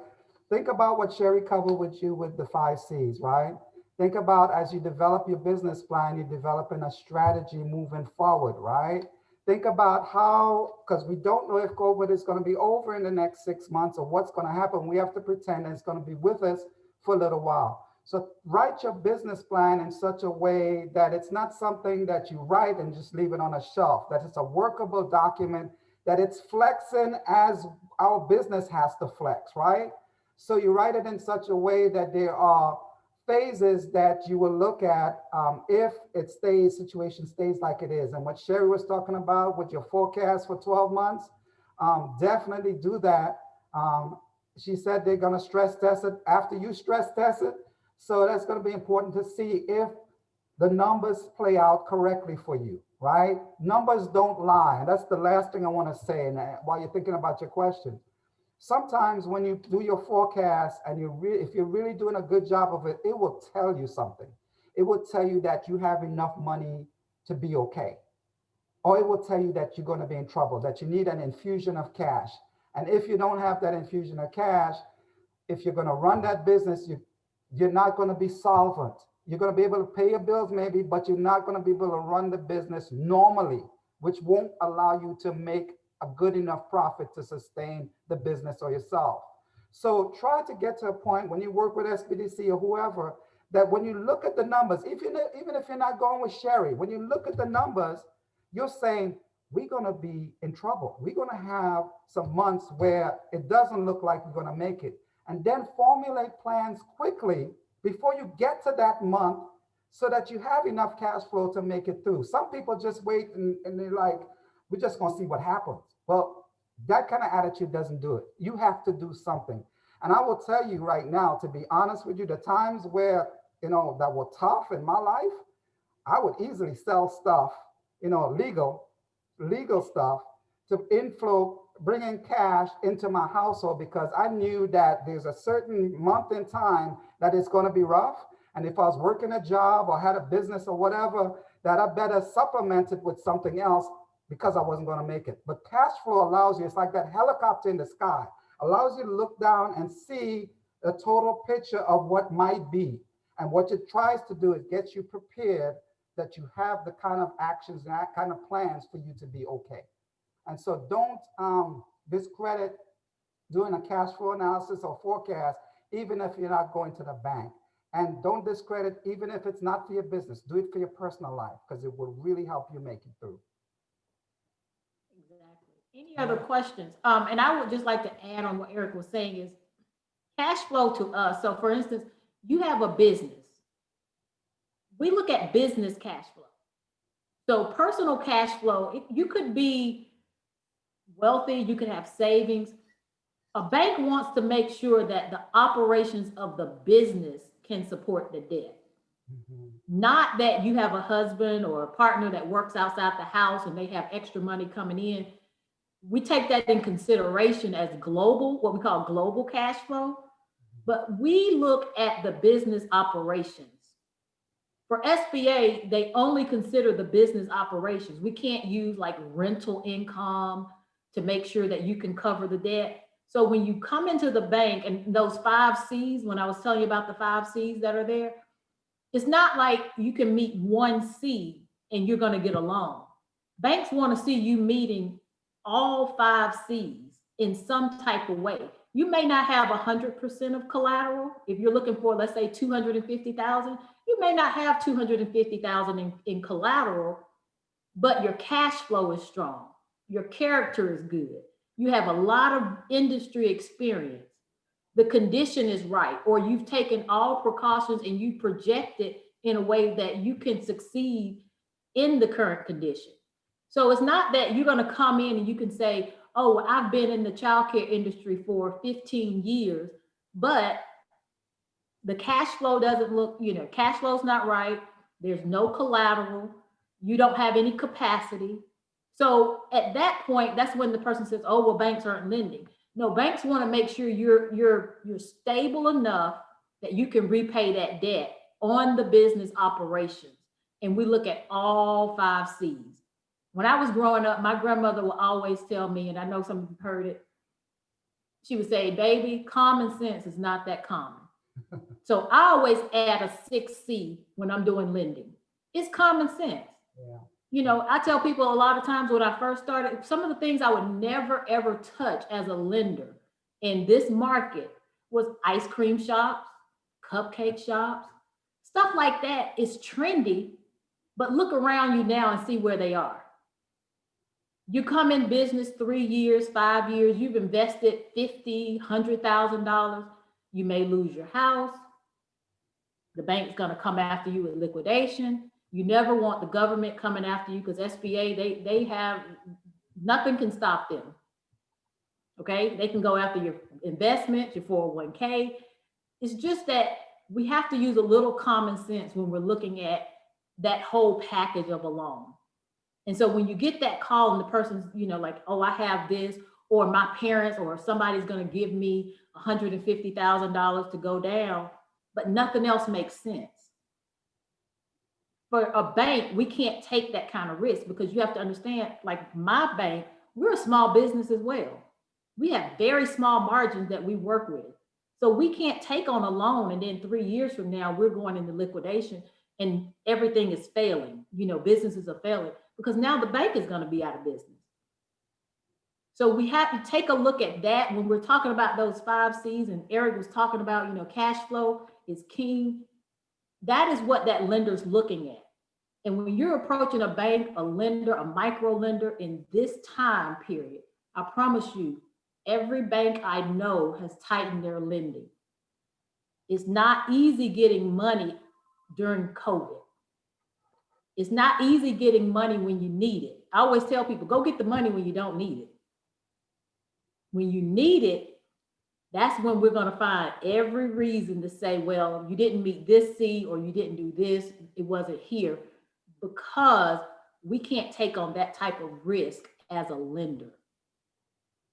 E: Think about what Sherry covered with you with the 5 C's, right? Think about as you develop your business plan, you're developing a strategy moving forward, right? Think about how, because we don't know if COVID is going to be over in the next 6 months or what's going to happen. We have to pretend it's going to be with us for a little while. So write your business plan in such a way that it's not something that you write and just leave it on a shelf, that it's a workable document, that it's flexing as our business has to flex, right? So you write it in such a way that there are phases that you will look at if it stays, situation stays like it is. And what Sherry was talking about with your forecast for 12 months, definitely do that. She said they're gonna stress test it after you stress test it. So that's gonna be important to see if the numbers play out correctly for you, right? Numbers don't lie. And that's the last thing I wanna say and while you're thinking about your question. Sometimes when you do your forecast and if you're really doing a good job of it, it will tell you something. It will tell you that you have enough money to be okay. Or it will tell you that you're going to be in trouble, that you need an infusion of cash. And if you don't have that infusion of cash, if you're going to run that business, you're not going to be solvent. You're going to be able to pay your bills maybe, but you're not going to be able to run the business normally, which won't allow you to make a good enough profit to sustain the business or yourself. So try to get to a point when you work with SBDC or whoever, that when you look at the numbers, even if you're not going with Sherry, when you look at the numbers, you're saying, we're gonna be in trouble. We're gonna have some months where it doesn't look like we're gonna make it. And then formulate plans quickly before you get to that month so that you have enough cash flow to make it through. Some people just wait and they're like, we're just gonna see what happens. Well, That kind of attitude doesn't do it. You have to do something. And I will tell you right now, to be honest with you, the times where, that were tough in my life, I would easily sell stuff, legal stuff to inflow, bring in cash into my household because I knew that there's a certain month in time that it's going to be rough. And if I was working a job or had a business or whatever, that I better supplement it with something else because I wasn't going to make it. But cash flow allows you, it's like that helicopter in the sky, allows you to look down and see the total picture of what might be. And what it tries to do is get you prepared that you have the kind of actions and that kind of plans for you to be okay. And so don't discredit doing a cash flow analysis or forecast, even if you're not going to the bank. And don't discredit, even if it's not for your business, do it for your personal life because it will really help you make it through.
C: Exactly. Any other questions? And I would just like to add on what Eric was saying is cash flow to us. So for instance, you have a business. We look at business cash flow. So personal cash flow, you could be wealthy, you could have savings. A bank wants to make sure that the operations of the business can support the debt.
E: Mhm.
C: Not that you have a husband or a partner that works outside the house and they have extra money coming in. We take that in consideration as global, what we call global cash flow. But we look at the business operations. For SBA, they only consider the business operations. We can't use like rental income to make sure that you can cover the debt. So when you come into the bank and those 5 C's, when I was telling you about the 5 C's that are there, it's not like you can meet 1 C and you're going to get a loan. Banks want to see you meeting all 5 C's in some type of way. You may not have 100% of collateral. If you're looking for, let's say, 250,000, you may not have 250,000 in collateral, but your cash flow is strong. Your character is good. You have a lot of industry experience. The condition is right, or you've taken all precautions and you project it in a way that you can succeed in the current condition. So it's not that you're going to come in and you can say, oh, I've been in the childcare industry for 15 years, but the cash flow doesn't look, cash flow's not right. There's no collateral. You don't have any capacity. So at that point, that's when the person says, oh, well, banks aren't lending. No, banks want to make sure you're stable enough that you can repay that debt on the business operations. And we look at all 5 C's. When I was growing up, my grandmother would always tell me, and I know some of you heard it, she would say, baby, common sense is not that common. So I always add a 6 C when I'm doing lending. It's common sense. Yeah. I tell people a lot of times when I first started, some of the things I would never, ever touch as a lender in this market was ice cream shops, cupcake shops, stuff like that is trendy, but look around you now and see where they are. You come in business 3 years, 5 years, you've invested $50,000, $100,000, you may lose your house. The bank's gonna come after you with liquidation. You never want the government coming after you because SBA, they have, nothing can stop them. Okay, they can go after your investments, your 401k. It's just that we have to use a little common sense when we're looking at that whole package of a loan. And so when you get that call and the person's, like, oh, I have this, or my parents or somebody's gonna give me $150,000 to go down, but nothing else makes sense. For a bank, we can't take that kind of risk because you have to understand, like my bank, we're a small business as well. We have very small margins that we work with. So we can't take on a loan and then 3 years from now, we're going into liquidation and everything is failing. Businesses are failing because now the bank is going to be out of business. So we have to take a look at that when we're talking about those 5 C's, and Eric was talking about, cash flow is king. That is what that lender's looking at. And when you're approaching a bank, a lender, a micro lender in this time period, I promise you, every bank I know has tightened their lending. It's not easy getting money during COVID. It's not easy getting money when you need it. I always tell people, go get the money when you don't need it. When you need it, that's when we're gonna find every reason to say, well, you didn't meet this C or you didn't do this, it wasn't here, because we can't take on that type of risk as a lender.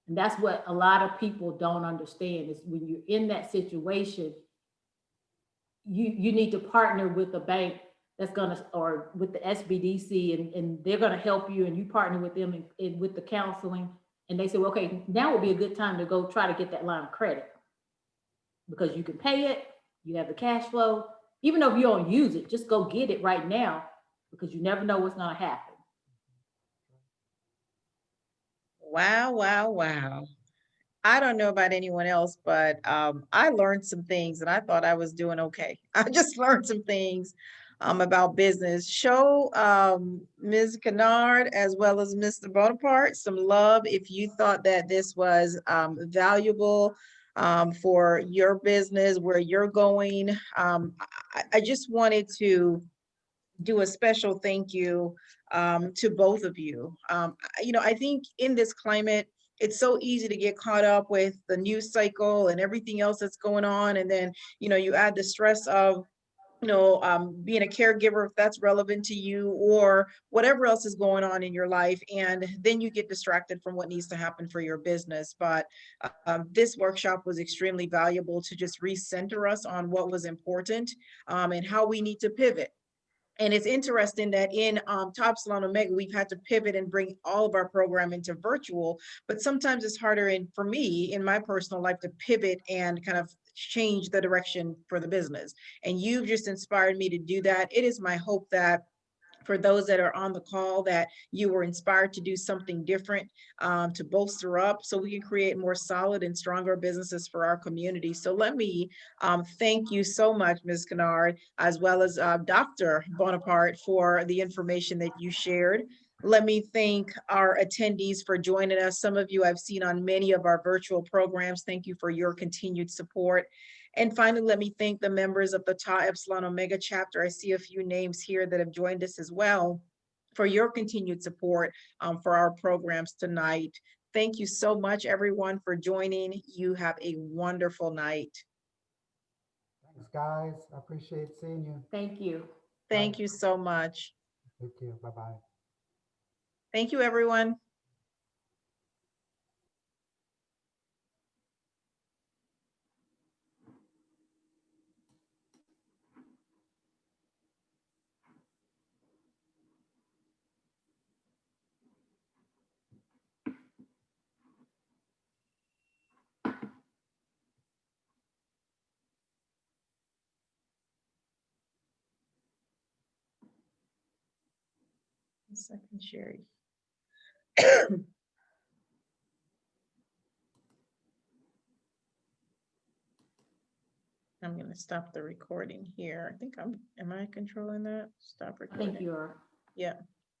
C: And that's what a lot of people don't understand is when you're in that situation, you need to partner with a bank that's gonna, or with the SBDC, and they're gonna help you, and you partner with them and with the counseling. And they say, well, okay, now would be a good time to go try to get that line of credit because you can pay it, you have the cash flow. Even though if you don't use it, just go get it right now because you never know what's gonna happen.
A: Wow, wow, wow. I don't know about anyone else, but I learned some things and I thought I was doing okay. I just learned some things about business. Show Ms. Kennard as well as Mr. Bonaparte some love if you thought that this was valuable for your business, where you're going. I just wanted to do a special thank you to both of you. I think in this climate, it's so easy to get caught up with the news cycle and everything else that's going on. And then, you add the stress of, being a caregiver, if that's relevant to you, or whatever else is going on in your life. And then you get distracted from what needs to happen for your business. But this workshop was extremely valuable to just recenter us on what was important and how we need to pivot. And it's interesting that in Epsilon Omega, we've had to pivot and bring all of our program into virtual, but sometimes it's harder for me in my personal life to pivot and kind of change the direction for the business. And you've just inspired me to do that. It is my hope that for those that are on the call, that you were inspired to do something different to bolster up so we can create more solid and stronger businesses for our community. So let me thank you so much, Ms. Kennard, as well as Dr. Bonaparte, for the information that you shared. Let me thank our attendees for joining us. Some of you I've seen on many of our virtual programs. Thank you for your continued support. And finally, let me thank the members of the Epsilon Omega Chapter. I see a few names here that have joined us as well, for your continued support for our programs tonight. Thank you so much, everyone, for joining. You have a wonderful night.
E: Thanks, guys. I appreciate seeing you.
C: Thank you.
A: Thank you so much.
E: Thank you. Bye-bye.
A: Thank you, everyone. A second, Sherry. I'm going to stop the recording here. I think am I controlling that? Stop
C: I
A: recording.
C: think you are.
A: Yeah.